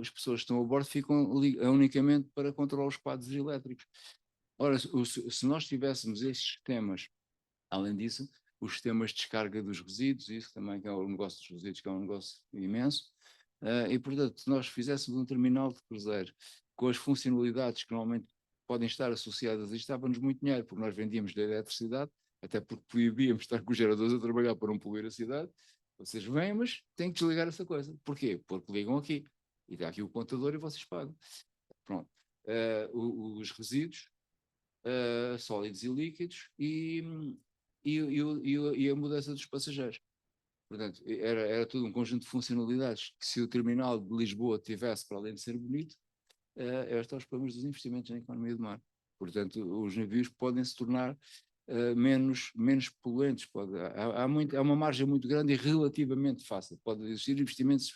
as pessoas que estão a bordo ficam unicamente para controlar os quadros elétricos. Ora, se nós tivéssemos estes sistemas, além disso, os sistemas de descarga dos resíduos, isso também que é o negócio dos resíduos, que é um negócio imenso, e, portanto, se nós fizéssemos um terminal de cruzeiro com as funcionalidades que normalmente podem estar associadas a isto, dava-nos muito dinheiro, porque nós vendíamos da eletricidade, até porque proibíamos estar com os geradores a trabalhar para não poluir a cidade. Vocês vêm, mas têm que desligar essa coisa. Porquê? Porque ligam aqui, e dá aqui o contador e vocês pagam. Pronto. Os resíduos, sólidos e líquidos, e a mudança dos passageiros. Portanto, era tudo um conjunto de funcionalidades que, se o terminal de Lisboa tivesse, para além de ser bonito, estão os problemas dos investimentos na economia do mar. Portanto, os navios podem se tornar menos poluentes. Há uma margem muito grande e relativamente fácil. Pode existir investimentos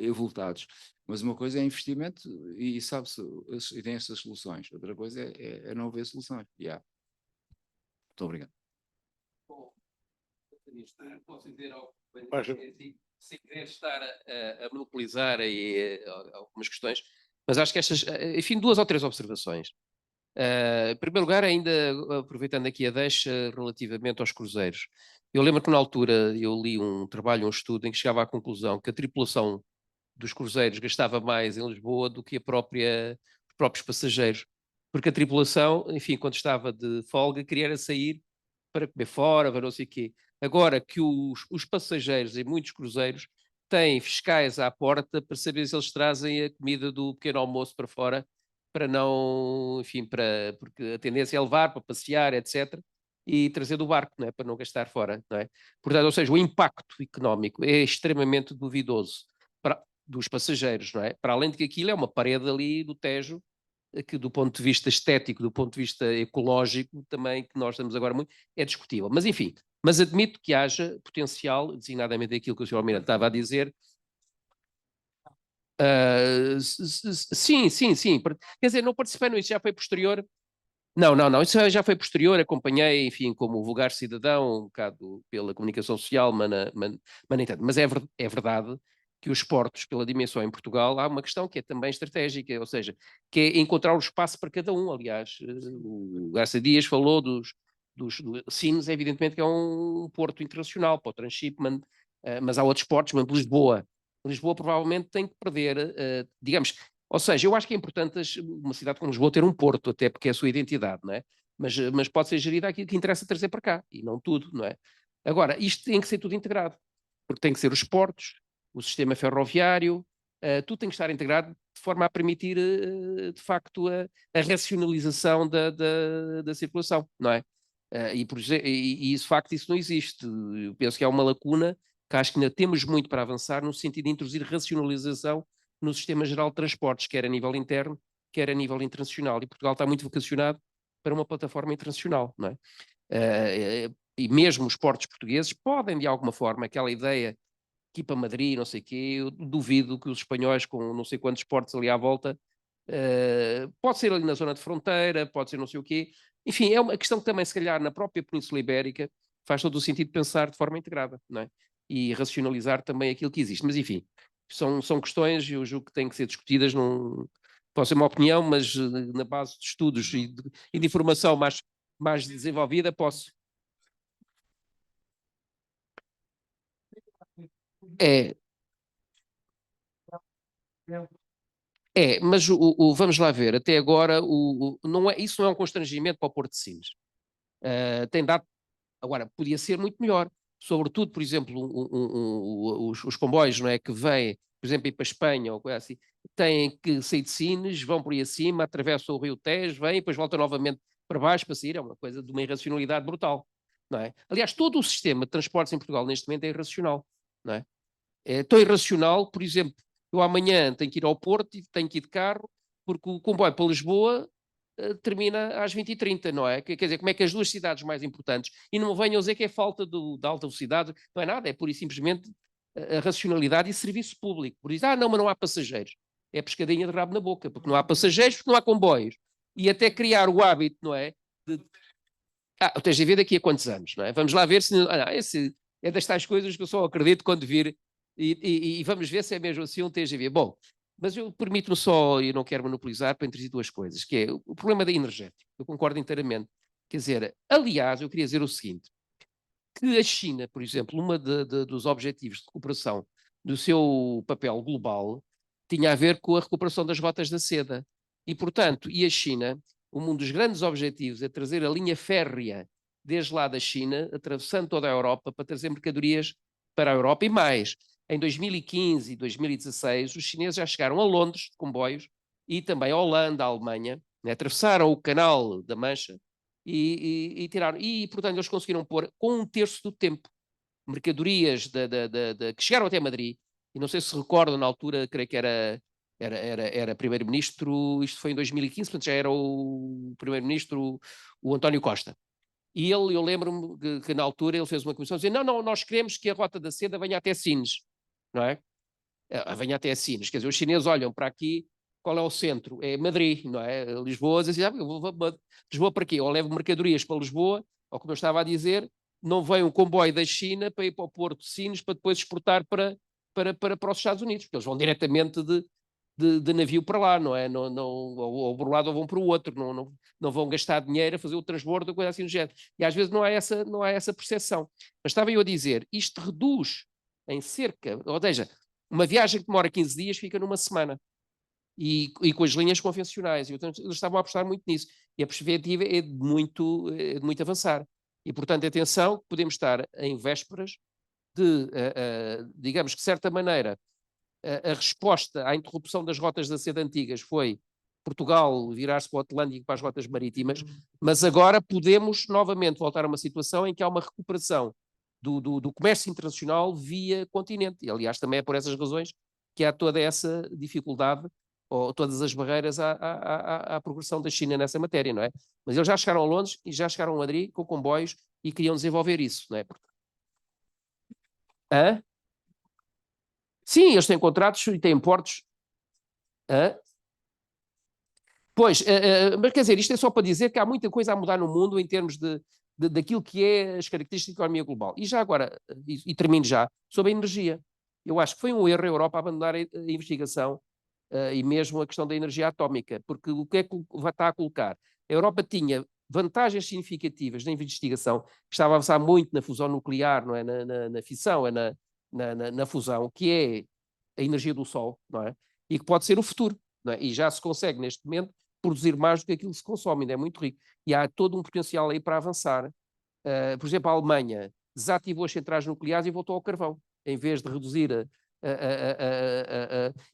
avultados, mas uma coisa é investimento e sabe-se, e tem essas soluções. Outra coisa é não haver soluções. Muito obrigado. Posso dizer algo sem querer estar a monopolizar algumas questões, mas acho que estas, enfim, 2 ou 3 observações. Em primeiro lugar, ainda aproveitando aqui a deixa relativamente aos cruzeiros. Eu lembro que na altura eu li um trabalho, um estudo, em que chegava à conclusão que a tripulação dos cruzeiros gastava mais em Lisboa do que os próprios passageiros. Porque a tripulação, enfim, quando estava de folga, queria sair para comer fora, para não sei o quê. Agora que os passageiros em muitos cruzeiros têm fiscais à porta para saber se eles trazem a comida do pequeno almoço para fora, para não, enfim, porque a tendência é levar para passear, etc., e trazer do barco, não é? Para não gastar fora, não é? Portanto, ou seja, o impacto económico é extremamente duvidoso dos passageiros, não é? Para além de que aquilo é uma parede ali do Tejo, que do ponto de vista estético, do ponto de vista ecológico, também, que nós estamos agora muito, é discutível. Mas, enfim, admito que haja potencial, designadamente aquilo que o Sr. Almirante estava a dizer. Sim. Quer dizer, não participei nisso, já foi posterior. Não, isso já foi posterior, acompanhei, enfim, como vulgar cidadão, um bocado pela comunicação social, mas nem tanto. Mas é verdade que os portos, pela dimensão em Portugal, há uma questão que é também estratégica, ou seja, que é encontrar o espaço para cada um. Aliás, o Garça Dias falou dos Sines, evidentemente que é um porto internacional para o transshipment, mas há outros portos, mas Lisboa provavelmente tem que perder, digamos, ou seja, eu acho que é importante uma cidade como Lisboa ter um porto, até porque é a sua identidade, não é? Mas pode ser gerida aquilo que interessa trazer para cá, e não tudo, não é? Agora, isto tem que ser tudo integrado, porque tem que ser os portos, o sistema ferroviário, tudo tem que estar integrado de forma a permitir, de facto, a racionalização da circulação, não é? E isso, de facto, isso não existe. Eu penso que há uma lacuna que acho que ainda temos muito para avançar no sentido de introduzir racionalização no sistema geral de transportes, quer a nível interno, quer a nível internacional. E Portugal está muito vocacionado para uma plataforma internacional, não é? E mesmo os portos portugueses podem, de alguma forma, aquela ideia que ir para Madrid, não sei o quê, eu duvido que os espanhóis, com não sei quantos portos ali à volta, pode ser ali na zona de fronteira, pode ser não sei o quê. Enfim, é uma questão que também, se calhar, na própria Península Ibérica, faz todo o sentido pensar de forma integrada, não é? E racionalizar também aquilo que existe. Mas, enfim, são questões, eu julgo que têm que ser discutidas, pode ser uma opinião, mas na base de estudos e de informação mais desenvolvida, posso. Mas vamos lá ver, até agora isso não é um constrangimento para o Porto de Sines. Tem dado, agora, podia ser muito melhor, sobretudo, por exemplo, os comboios, não é, que vêm, por exemplo, ir para a Espanha ou coisa assim, têm que sair de Sines, vão por aí acima, atravessam o Rio Tejo, vêm e depois voltam novamente para baixo para sair, é uma coisa de uma irracionalidade brutal, não é? Aliás, todo o sistema de transportes em Portugal neste momento é irracional, não é? É tão irracional, por exemplo, eu amanhã tenho que ir ao Porto e tenho que ir de carro, porque o comboio para Lisboa termina às 20h30, não é? Quer dizer, como é que as duas cidades mais importantes, e não me venham dizer que é falta da alta velocidade, não é nada, é pura e simplesmente a racionalidade e serviço público. Por isso, não, mas não há passageiros. É pescadinha de rabo na boca, porque não há passageiros, porque não há comboios. E até criar o hábito, não é? O TGV daqui a quantos anos, não é? Vamos lá ver se... esse é das tais coisas que eu só acredito quando vir e vamos ver se é mesmo assim um TGV. Bom, mas eu permito-me só, e não quero monopolizar, para introduzir duas coisas, que é o problema da energética. Eu concordo inteiramente. Quer dizer, aliás, eu queria dizer o seguinte, que a China, por exemplo, dos objetivos de recuperação do seu papel global tinha a ver com a recuperação das rotas da seda. E, portanto, a China, um dos grandes objetivos é trazer a linha férrea desde lá da China, atravessando toda a Europa, para trazer mercadorias para a Europa e mais. Em 2015 e 2016, os chineses já chegaram a Londres, de comboios, e também a Holanda, a Alemanha, né, atravessaram o canal da Mancha e tiraram. E, portanto, eles conseguiram pôr, com 1/3 do tempo, mercadorias que chegaram até Madrid, e não sei se recordam, na altura, creio que era primeiro-ministro, isto foi em 2015, portanto já era o primeiro-ministro, o António Costa. E eu lembro-me que na altura ele fez uma comissão dizendo, não, nós queremos que a Rota da Seda venha até Sines, não é? Venha até Sines, quer dizer, os chineses olham para aqui, qual é o centro? É Madrid, não é? Lisboa, dizem, eu vou Lisboa para quê? Ou levo mercadorias para Lisboa, ou como eu estava a dizer, não vem um comboio da China para ir para o Porto de Sines para depois exportar para os Estados Unidos, porque eles vão diretamente de navio para lá, não é? Ou por um lado ou vão para o outro, não vão gastar dinheiro a fazer o transbordo, coisa assim do género. E às vezes não há essa percepção. Mas estava eu a dizer, isto reduz em cerca, ou seja, uma viagem que demora 15 dias fica numa semana. E com as linhas convencionais. E, portanto, eles estavam a apostar muito nisso. E a perspectiva é de muito avançar. E, portanto, atenção, podemos estar em vésperas de, digamos que de certa maneira, a resposta à interrupção das rotas da seda antigas foi Portugal virar-se para o Atlântico, para as rotas marítimas, mas agora podemos novamente voltar a uma situação em que há uma recuperação do comércio internacional via continente. E, aliás, também é por essas razões que há toda essa dificuldade ou todas as barreiras à progressão da China nessa matéria, não é? Mas eles já chegaram a Londres e já chegaram a Madrid com comboios e queriam desenvolver isso, não é? Hã? Sim, eles têm contratos e têm portos. Hã? Pois, mas quer dizer, isto é só para dizer que há muita coisa a mudar no mundo em termos daquilo que é as características da economia global. E já agora, e termino já, sobre a energia. Eu acho que foi um erro a Europa abandonar a investigação e mesmo a questão da energia atómica, porque o que é que está a colocar? A Europa tinha vantagens significativas na investigação, estava a avançar muito na fusão nuclear, não é? Na fissão, na fusão, que é a energia do Sol, não é? E que pode ser o futuro, não é? E já se consegue, neste momento, produzir mais do que aquilo que se consome, ainda é muito rico. E há todo um potencial aí para avançar. Por exemplo, a Alemanha desativou as centrais nucleares e voltou ao carvão, em vez de reduzir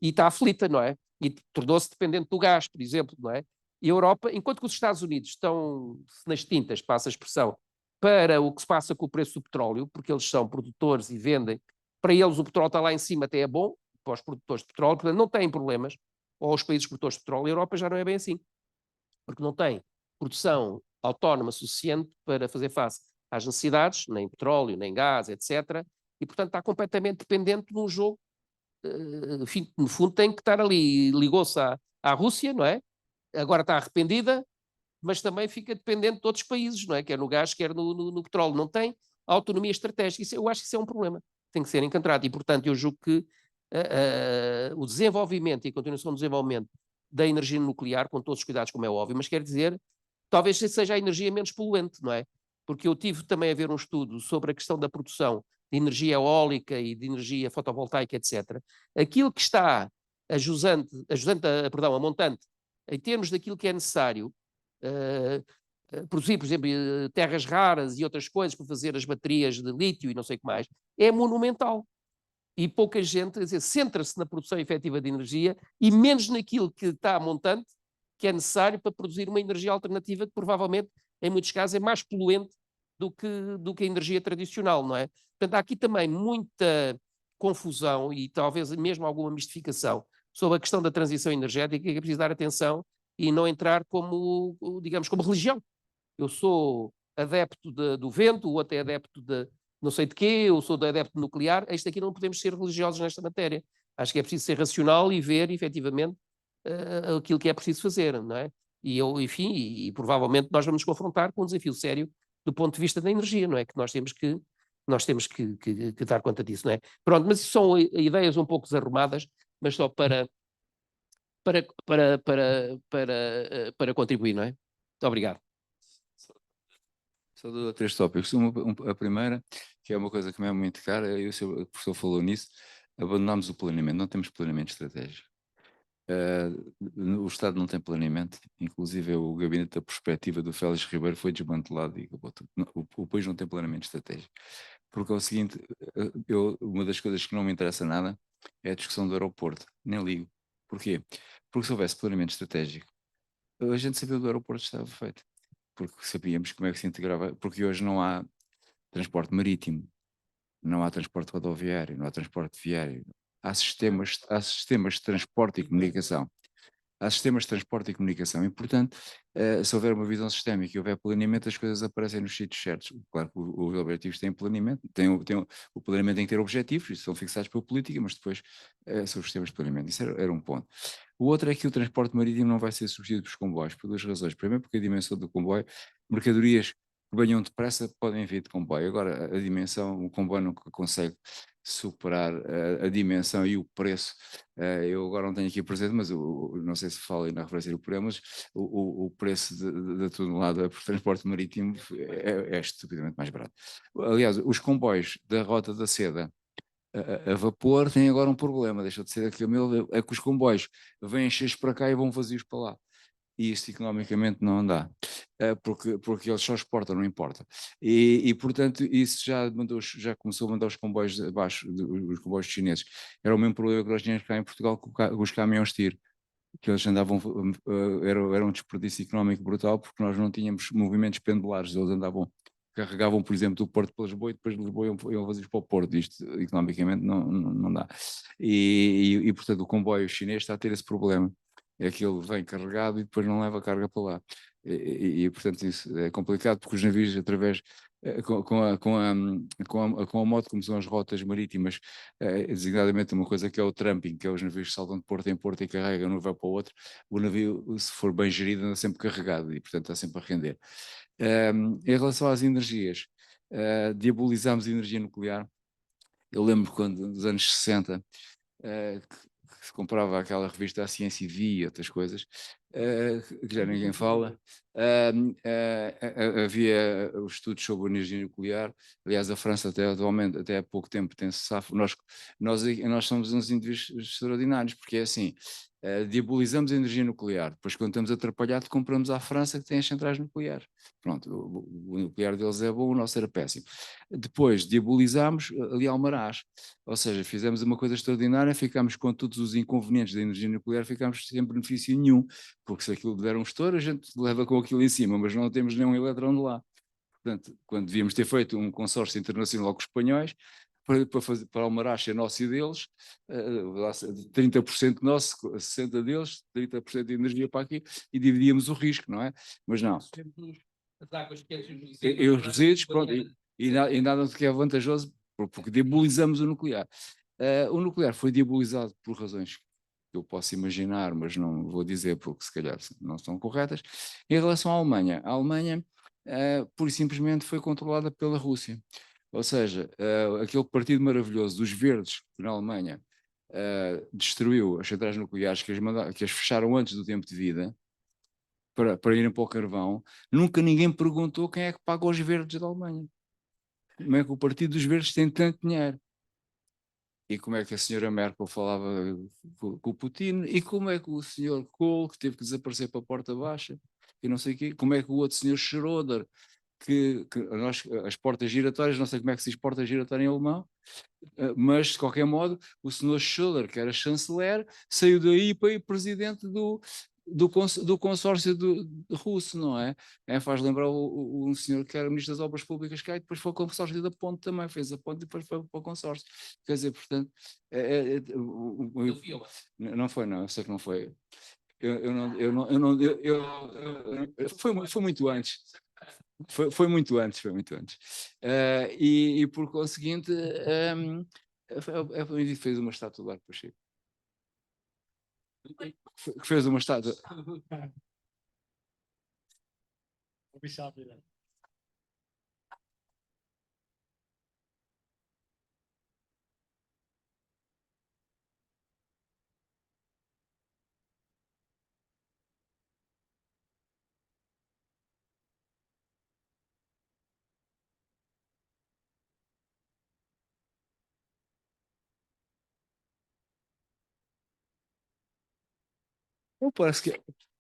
e está aflita, não é? E tornou-se dependente do gás, por exemplo, não é? E a Europa, enquanto que os Estados Unidos estão nas tintas, passa a expressão, para o que se passa com o preço do petróleo, porque eles são produtores e vendem, para eles o petróleo está lá em cima, até é bom, para os produtores de petróleo, portanto não têm problemas, ou os países produtores de petróleo, a Europa já não é bem assim, porque não tem produção autónoma suficiente para fazer face às necessidades, nem petróleo, nem gás, etc. E, portanto, está completamente dependente de um jogo, enfim, no fundo tem que estar ali, ligou-se à Rússia, não é? Agora está arrependida, mas também fica dependente de outros países, não é? Quer no gás, quer no petróleo. Não tem autonomia estratégica. Eu acho que isso é um problema. Tem que ser encontrado. E, portanto, eu julgo que o desenvolvimento e a continuação do desenvolvimento da energia nuclear, com todos os cuidados, como é óbvio, mas quer dizer, talvez seja a energia menos poluente, não é? Porque eu tive também a ver um estudo sobre a questão da produção de energia eólica e de energia fotovoltaica, etc. Aquilo que está a montante, em termos daquilo que é necessário, produzir, por exemplo, terras raras e outras coisas para fazer as baterias de lítio e não sei o que mais, é monumental. E pouca gente, quer dizer, centra-se na produção efetiva de energia e menos naquilo que está a montante, que é necessário para produzir uma energia alternativa que provavelmente, em muitos casos, é mais poluente do que a energia tradicional, não é? Portanto, há aqui também muita confusão e talvez mesmo alguma mistificação sobre a questão da transição energética, que é preciso dar atenção e não entrar como, digamos, como religião. Eu sou adepto do vento, o outro é adepto de não sei de quê, eu sou adepto nuclear. Isto aqui não podemos ser religiosos nesta matéria. Acho que é preciso ser racional e ver, efetivamente, aquilo que é preciso fazer, não é? E eu, enfim, e provavelmente nós vamos nos confrontar com um desafio sério do ponto de vista da energia, não é? Que nós temos que dar conta disso, não é? Pronto, mas isso são ideias um pouco desarrumadas, mas só para contribuir, não é? Muito obrigado. Só 2 ou 3 tópicos. A primeira, que é uma coisa que me é muito cara, e o professor falou nisso, abandonámos o planeamento, não temos planeamento estratégico. O Estado não tem planeamento, inclusive o gabinete da perspectiva do Félix Ribeiro foi desmantelado e acabou tudo. O país não tem planeamento estratégico. Porque é o seguinte, uma das coisas que não me interessa nada é a discussão do aeroporto, nem ligo. Porquê? Porque se houvesse planeamento estratégico, a gente sabia do aeroporto estava feito, porque sabíamos como é que se integrava, porque hoje não há transporte marítimo, não há transporte rodoviário, não há transporte viário, há sistemas de transporte e comunicação. Há sistemas de transporte e comunicação e, portanto, se houver uma visão sistémica e houver planeamento, as coisas aparecem nos sítios certos. Claro que os objetivos têm planeamento, o planeamento tem que ter objetivos, isso são fixados pela política, mas depois são os sistemas de planeamento. Isso era um ponto. O outro é que o transporte marítimo não vai ser substituído pelos comboios, por 2 razões. Primeiro, porque a dimensão do comboio, mercadorias que venham depressa podem vir de comboio. Agora, a dimensão, o comboio não consegue superar a dimensão e o preço. Eu agora não tenho aqui presente, mas não sei se falo aí na referência do programa, mas o preço da tonelada por transporte marítimo é estupidamente mais barato. Aliás, os comboios da Rota da Seda a vapor têm agora um problema, deixa de ser aquele, é que os comboios vêm cheios para cá e vão vazios para lá. E isto economicamente não dá, porque eles só exportam, não importa. E portanto, isso já começou a mandar os comboios abaixo, os comboios chineses. Era o mesmo problema que nós tínhamos cá em Portugal com os caminhões TIR, que eles andavam, era um desperdício económico brutal, porque nós não tínhamos movimentos pendulares, eles carregavam, por exemplo, do Porto para Lisboa e depois de Lisboa iam vazios para o Porto. Isto economicamente não dá. E portanto, o comboio chinês está a ter esse problema. É que ele vem carregado e depois não leva carga para lá. Portanto, isso é complicado porque os navios, através, com a moto, como são as rotas marítimas, designadamente uma coisa que é o tramping, que é os navios que saltam de porto em porto e carregam de um para o outro, o navio, se for bem gerido, anda sempre carregado e, portanto, está sempre a render. Em relação às energias, diabolizamos a energia nuclear. Eu lembro quando, nos anos 60, que se comprava aquela revista A Ciência e Vi e outras coisas, que já ninguém fala. Havia os estudos sobre a energia nuclear. Aliás, a França até atualmente, até há pouco tempo, tem SAF. Nós somos uns indivíduos extraordinários, porque é assim, diabolizamos a energia nuclear, depois quando estamos atrapalhados compramos à França que tem as centrais nucleares. Pronto, o nuclear deles é bom, o nosso era péssimo. Depois diabolizamos ali Almaraz, ou seja, fizemos uma coisa extraordinária, ficamos com todos os inconvenientes da energia nuclear, ficamos sem benefício nenhum, porque se aquilo der um estouro, a gente leva com aquilo em cima, mas não temos nenhum eletrão de lá. Portanto, quando devíamos ter feito um consórcio internacional com os espanhóis, para Almaraz ser nosso e deles, 30% nosso, 60% deles, 30% de energia para aqui, e dividíamos o risco, não é? Mas não. As águas quentes E os resíduos, pronto, e nada do que é vantajoso, porque diabolizamos o nuclear. O nuclear foi diabolizado por razões que eu posso imaginar, mas não vou dizer porque se calhar não são corretas. Em relação à Alemanha pura e simplesmente foi controlada pela Rússia. Ou seja, aquele partido maravilhoso dos verdes que na Alemanha destruiu as centrais nucleares que as fecharam antes do tempo de vida para irem para o carvão, nunca ninguém perguntou quem é que paga os verdes da Alemanha. Como é que o Partido dos Verdes tem tanto dinheiro? E como é que a senhora Merkel falava com o Putin? E como é que o senhor Kohl, que teve que desaparecer para a porta baixa? E não sei o quê. Como é que o outro senhor Schroeder, as portas giratórias, não sei como é que se diz porta giratória em alemão, mas de qualquer modo, o senhor Schroeder, que era chanceler, saiu daí para ir presidente do consórcio russo, não é? Faz lembrar um senhor que era ministro das Obras Públicas cá e depois foi ao consórcio da ponte também, fez a ponte e depois foi para o consórcio. Quer dizer, portanto, não foi, não, eu sei que não foi. Foi muito antes. Foi muito antes, foi muito antes. E por conseguinte, fez uma estátua do Arco Pacheco. Fez uma estátua.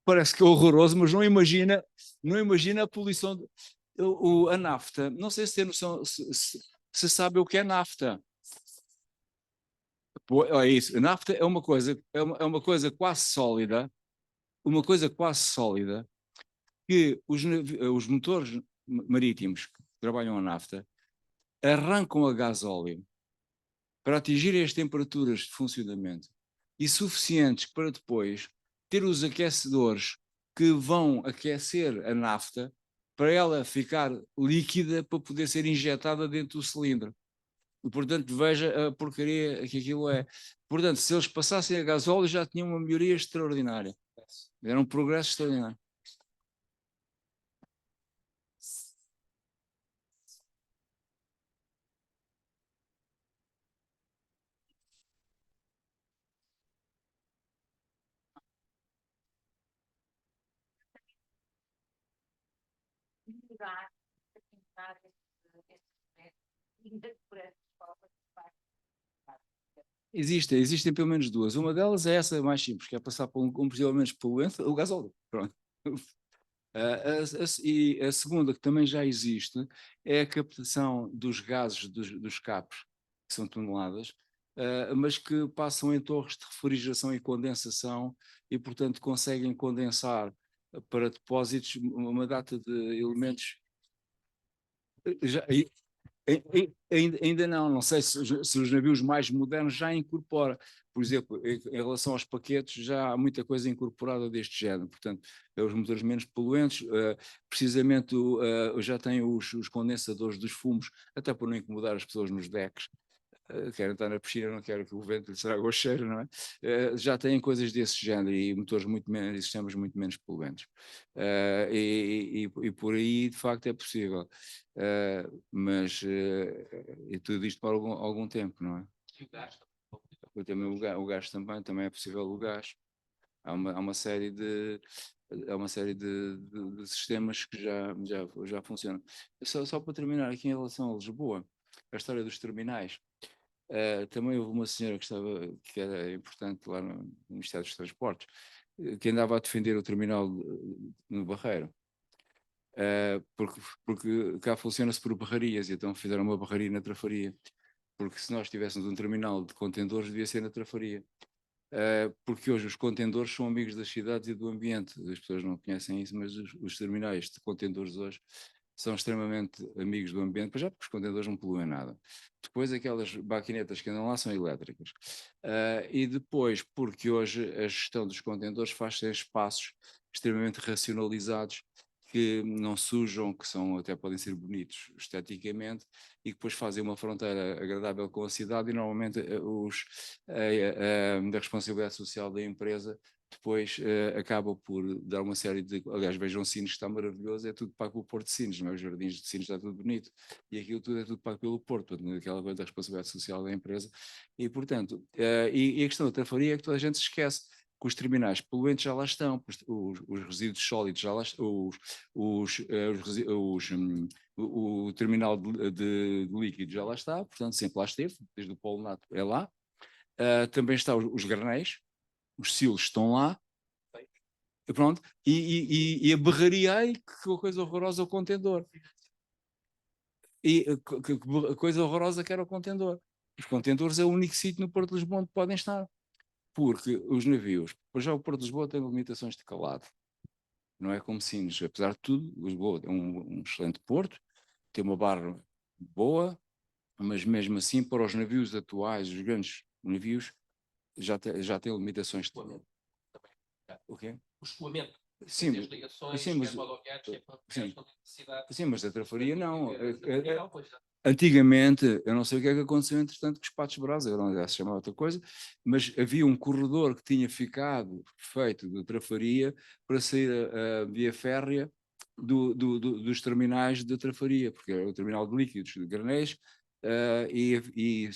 Parece que é horroroso, mas não imagina a poluição. A nafta, não sei se tem noção, se sabe o que é nafta. Pô, é isso, a nafta é uma coisa quase sólida, que os motores marítimos que trabalham a nafta arrancam a gasóleo para atingirem as temperaturas de funcionamento e suficientes para depois ter os aquecedores que vão aquecer a nafta para ela ficar líquida para poder ser injetada dentro do cilindro. E, portanto, veja a porcaria que aquilo é. Portanto, se eles passassem a gasóleo já tinham uma melhoria extraordinária. Era um progresso extraordinário. Existem pelo menos duas. Uma delas é essa mais simples, que é passar por um combustível menos poluente, o gasóleo. Pronto. E a segunda, que também já existe, é a captação dos gases dos capos, que são toneladas, mas que passam em torres de refrigeração e condensação e, portanto, conseguem condensar para depósitos uma data de elementos. Ainda não sei se os navios mais modernos já incorporam. Por exemplo, em relação aos paquetes, já há muita coisa incorporada deste género. Portanto, os motores menos poluentes, precisamente já têm os condensadores dos fumos, até para não incomodar as pessoas nos decks. Querem estar na piscina, não quero que o vento lhe estrague o cheiro, não é? Já têm coisas desse género e motores muito menos, e sistemas muito menos poluentes. E por aí, de facto, é possível. Mas e tudo isto para algum tempo, não é? E o gás. Também o gás também é possível o gás. Há uma série de sistemas que já funcionam. Só para terminar aqui em relação a Lisboa, a história dos terminais. Também houve uma senhora que era importante lá no Ministério dos Transportes, que andava a defender o terminal no Barreiro. Porque cá funciona-se por barrarias, e então fizeram uma barraria na Trafaria. Porque se nós tivéssemos um terminal de contentores, devia ser na Trafaria. Porque hoje os contendores são amigos das cidades e do ambiente. As pessoas não conhecem isso, mas os terminais de contendores hoje são extremamente amigos do ambiente, já porque os contendores não poluem nada. Depois aquelas maquinetas que andam lá são elétricas. E depois, porque hoje a gestão dos contendores faz-se em espaços extremamente racionalizados, que não sujam, que até podem ser bonitos esteticamente, e que depois fazem uma fronteira agradável com a cidade, e normalmente da responsabilidade social da empresa depois acaba por dar uma série de... Aliás, vejam Sines, que está maravilhoso, é tudo pago pelo Porto de Sines, não é? Os jardins de Sines está tudo bonito, e aquilo tudo é tudo pago pelo Porto, aquela coisa da responsabilidade social da empresa, e portanto, e a questão da trafaria é que toda a gente se esquece que os terminais poluentes já lá estão, os resíduos sólidos já lá estão, o terminal de líquidos já lá está, portanto sempre lá esteve, desde o Polo Nato é lá. Também está os granéis, os silos estão lá, e pronto, e a berraria, ai, que coisa horrorosa o contendor. E a coisa horrorosa que era o contendor. Os contendores é o único sítio no Porto de Lisboa onde podem estar. Porque os navios, pois já o Porto de Lisboa tem limitações de calado. Não é como Sines. Apesar de tudo, Lisboa é um excelente porto, tem uma barra boa, mas mesmo assim, para os navios atuais, os grandes navios, já tem limitações de calado. O quê? O escoamento. Sim, As ligações, sim, mas, quer rodoviários, quer sim, ferroviários, cidade. sim, mas a trafaria não. Pois, Antigamente, eu não sei o que é que aconteceu, entretanto, com os patos bravos, agora não se chamava outra coisa, mas havia um corredor que tinha ficado feito de trafaria para sair a via férrea dos terminais de trafaria, porque era o terminal de líquidos de granéis, e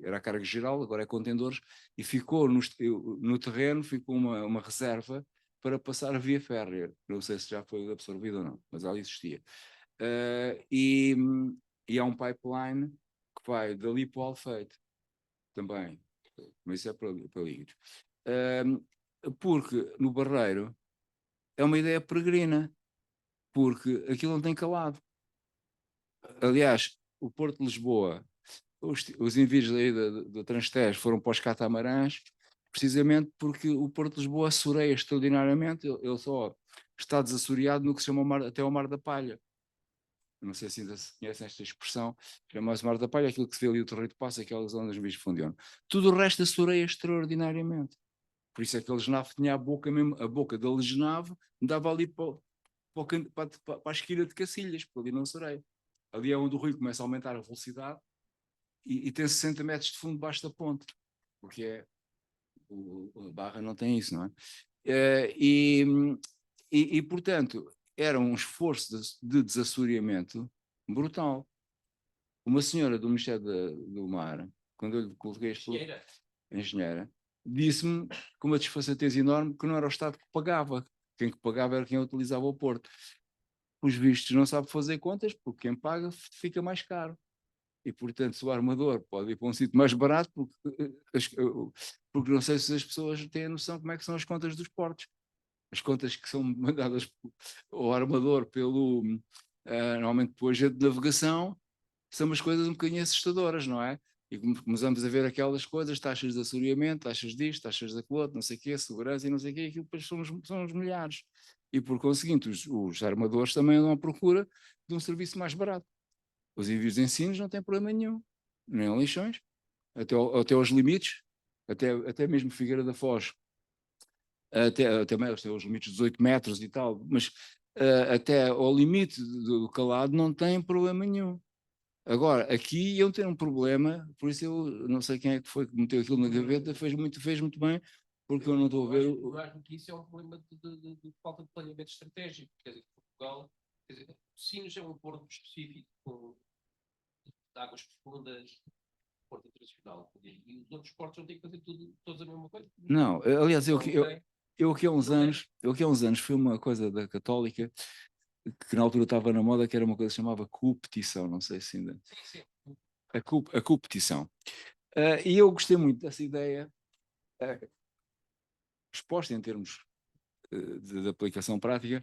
era a carga geral, agora é contendores, e ficou no terreno, ficou uma reserva para passar a via férrea. Não sei se já foi absorvido ou não, mas ela existia. E há um pipeline que vai dali para o Alfeite também, mas isso é para líquidos. Porque no Barreiro é uma ideia peregrina, porque aquilo não tem calado. Aliás, o Porto de Lisboa, os envios daí da Transtejo foram para os catamarãs, precisamente porque o Porto de Lisboa assoreia extraordinariamente, ele só está desassoreado no que se chama até o Mar da Palha. Não sei se ainda se conhecem esta expressão, chama-se Mar da Palha, aquilo que se vê ali o Torreio de Passo, aquelas ondas de bicho fundiam. Tudo o resto assoreia extraordinariamente. Por isso é que a Legenave tinha a boca mesmo, a boca da Legenave dava ali para a esquina de Cacilhas, porque ali não assoreia. Ali é onde o rio começa a aumentar a velocidade e tem 60 metros de fundo debaixo da ponte, porque a Barra não tem isso, não é? Portanto, era um esforço de desassoreamento brutal. Uma senhora do Ministério do Mar, quando eu lhe coloquei este engenheira, disse-me com uma desfaçatez enorme que não era o Estado que pagava, quem que pagava era quem utilizava o Porto. Os vistos não sabe fazer contas, porque quem paga fica mais caro. E, portanto, se o armador pode ir para um sítio mais barato, porque não sei se as pessoas têm a noção como é que são as contas dos portos. As contas que são mandadas ao armador normalmente pelo agente de navegação, são umas coisas um bocadinho assustadoras, não é? E começamos a ver aquelas coisas, taxas de assoreamento, taxas disto, taxas daquilo outro, não sei o quê, segurança e não sei o quê, e aquilo depois são os milhares. E por conseguinte, os armadores também andam à procura de um serviço mais barato. Os envios de ensinos não têm problema nenhum, nem lixões, até aos limites, até mesmo Figueira da Foz, até mais, até os limites de 18 metros e tal, mas até ao limite do calado não tem problema nenhum. Agora, aqui iam ter um problema, por isso eu não sei quem é que foi que meteu aquilo na gaveta, fez muito bem, porque eu não estou a ver... Eu acho que isso é um problema de falta de planeamento estratégico. Quer dizer, Portugal, Sines é um porto específico com de águas profundas, porto internacional, e os outros portos não têm que fazer todos a mesma coisa. Não, aliás, eu eu aqui há uns anos fui uma coisa da Católica que na altura estava na moda, que era uma coisa que se chamava competição, não sei se ainda. Sim, sim. A competição. E eu gostei muito dessa ideia, exposta em termos de aplicação prática,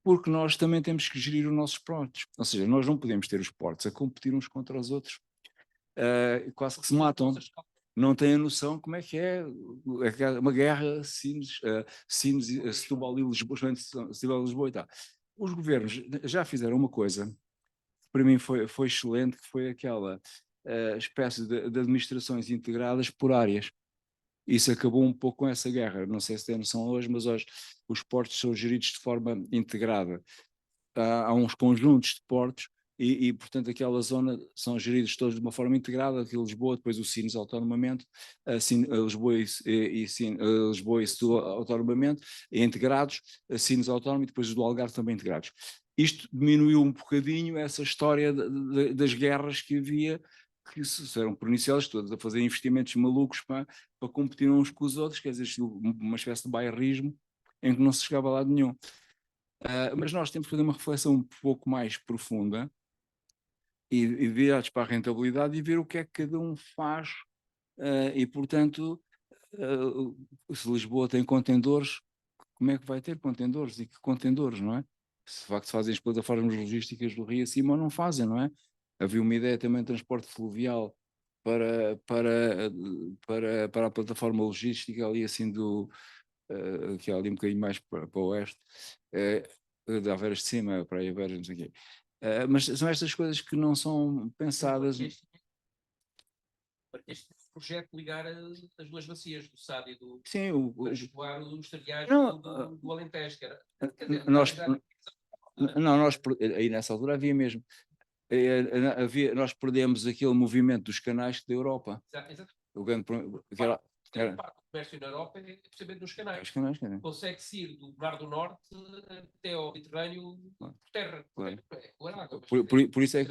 porque nós também temos que gerir os nossos esportes. Ou seja, nós não podemos ter os esportes a competir uns contra os outros, quase que se matam. Não têm a noção como é que é uma guerra Sines, Setúbal e Lisboa, Setúbal e Lisboa e tal. Os governos já fizeram uma coisa que para mim foi excelente, que foi aquela espécie de administrações integradas por áreas. Isso acabou um pouco com essa guerra. Não sei se tem noção hoje, mas hoje os portos são geridos de forma integrada. Há uns conjuntos de portos portanto, aquela zona são geridos todos de uma forma integrada, aqui Lisboa, depois o Sines autonomamente, Lisboa Lisboa e Setúbal autonomamente, integrados, Sines autónomo e depois os do Algarve também integrados. Isto diminuiu um bocadinho essa história das guerras que havia, que eram perniciosas, todos a fazer investimentos malucos para competir uns com os outros, quer dizer, uma espécie de bairrismo em que não se chegava a lado nenhum. Mas nós temos que fazer uma reflexão um pouco mais profunda e virados para a rentabilidade e ver o que é que cada um faz. E, portanto, se Lisboa tem contendores, como é que vai ter contendores? E que contendores, não é? Se de facto fazem as plataformas logísticas do Rio acima ou não fazem, não é? Havia uma ideia também de transporte fluvial para a plataforma logística ali assim que é ali um bocadinho mais para o oeste, de Aveiras de Cima, para aí Aveiras, não sei o quê. Mas são estas coisas que não são pensadas. Este projeto ligar as duas bacias do Sado e do Sim, para escoar os estagiários Não, do Alentejo, que era. nós, não, aí nessa altura havia mesmo. Nós perdemos aquele movimento dos canais da Europa. Exato. O grande, que era, Grande parte do comércio na Europa é precisamente nos canais. os canais, quer dizer, Consegue-se ir do Mar do Norte até ao Mediterrâneo por terra. Claro. Por água. por isso é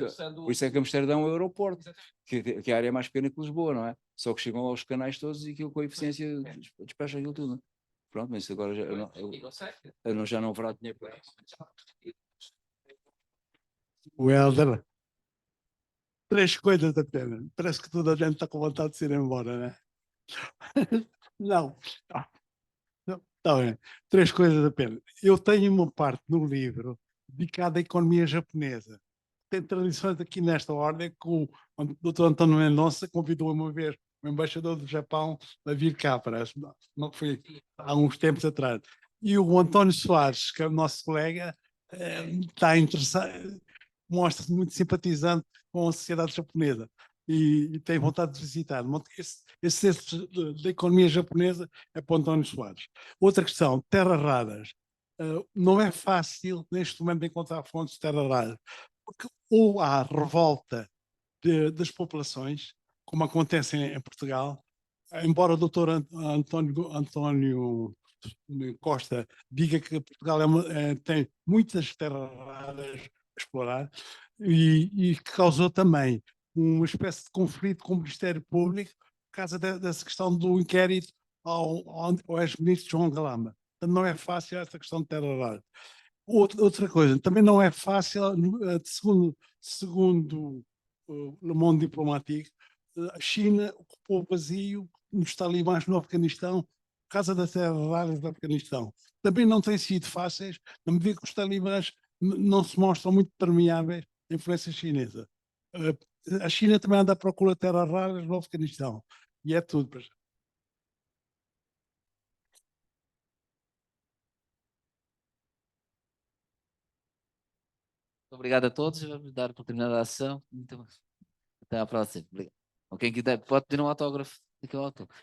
que Amsterdão é o aeroporto, que a área é mais pequena que Lisboa, não é? Só que chegam lá os canais todos e aquilo com a eficiência despecha aquilo tudo. Pronto, mas agora já não haverá dinheiro para isso. O Helder, 3 coisas apenas. Parece que toda a gente está com vontade de se ir embora, né? Não. Não, está bem. 3 coisas apenas. Eu tenho uma parte no livro dedicada à economia japonesa. Tem tradições aqui nesta ordem, que o Dr. António Mendonça convidou uma vez o embaixador do Japão a vir cá, parece, não foi há uns tempos atrás. E o António Soares, que é o nosso colega, está interessado, mostra-se muito simpatizante com a sociedade japonesa e tem vontade de visitar. Esse centro da economia japonesa é para o António Soares. Outra questão, terras raras. Não é fácil neste momento encontrar fontes de terras raras, porque ou há revolta das populações, como acontece em Portugal, embora o doutor António Costa diga que Portugal tem muitas terras raras a explorar e que causou também uma espécie de conflito com o Ministério Público por causa dessa questão do inquérito ao ex-ministro João Galamba. Portanto, não é fácil essa questão de terras raras. Outra coisa, também não é fácil, segundo o Le Monde Diplomatique, a China ocupou o vazio nos talibãs no Afeganistão por causa das terras raras do Afeganistão. Também não tem sido fáceis, na medida que os talibãs não se mostram muito permeáveis à influência chinesa. A China também anda à procura de terras raras no Afeganistão. E é tudo para já. Obrigado a todos. Vamos dar oportunidade à ação. Então, até à próxima. Obrigado. Ou quem quiser, pode pedir um autógrafo. Fica ao autógrafo.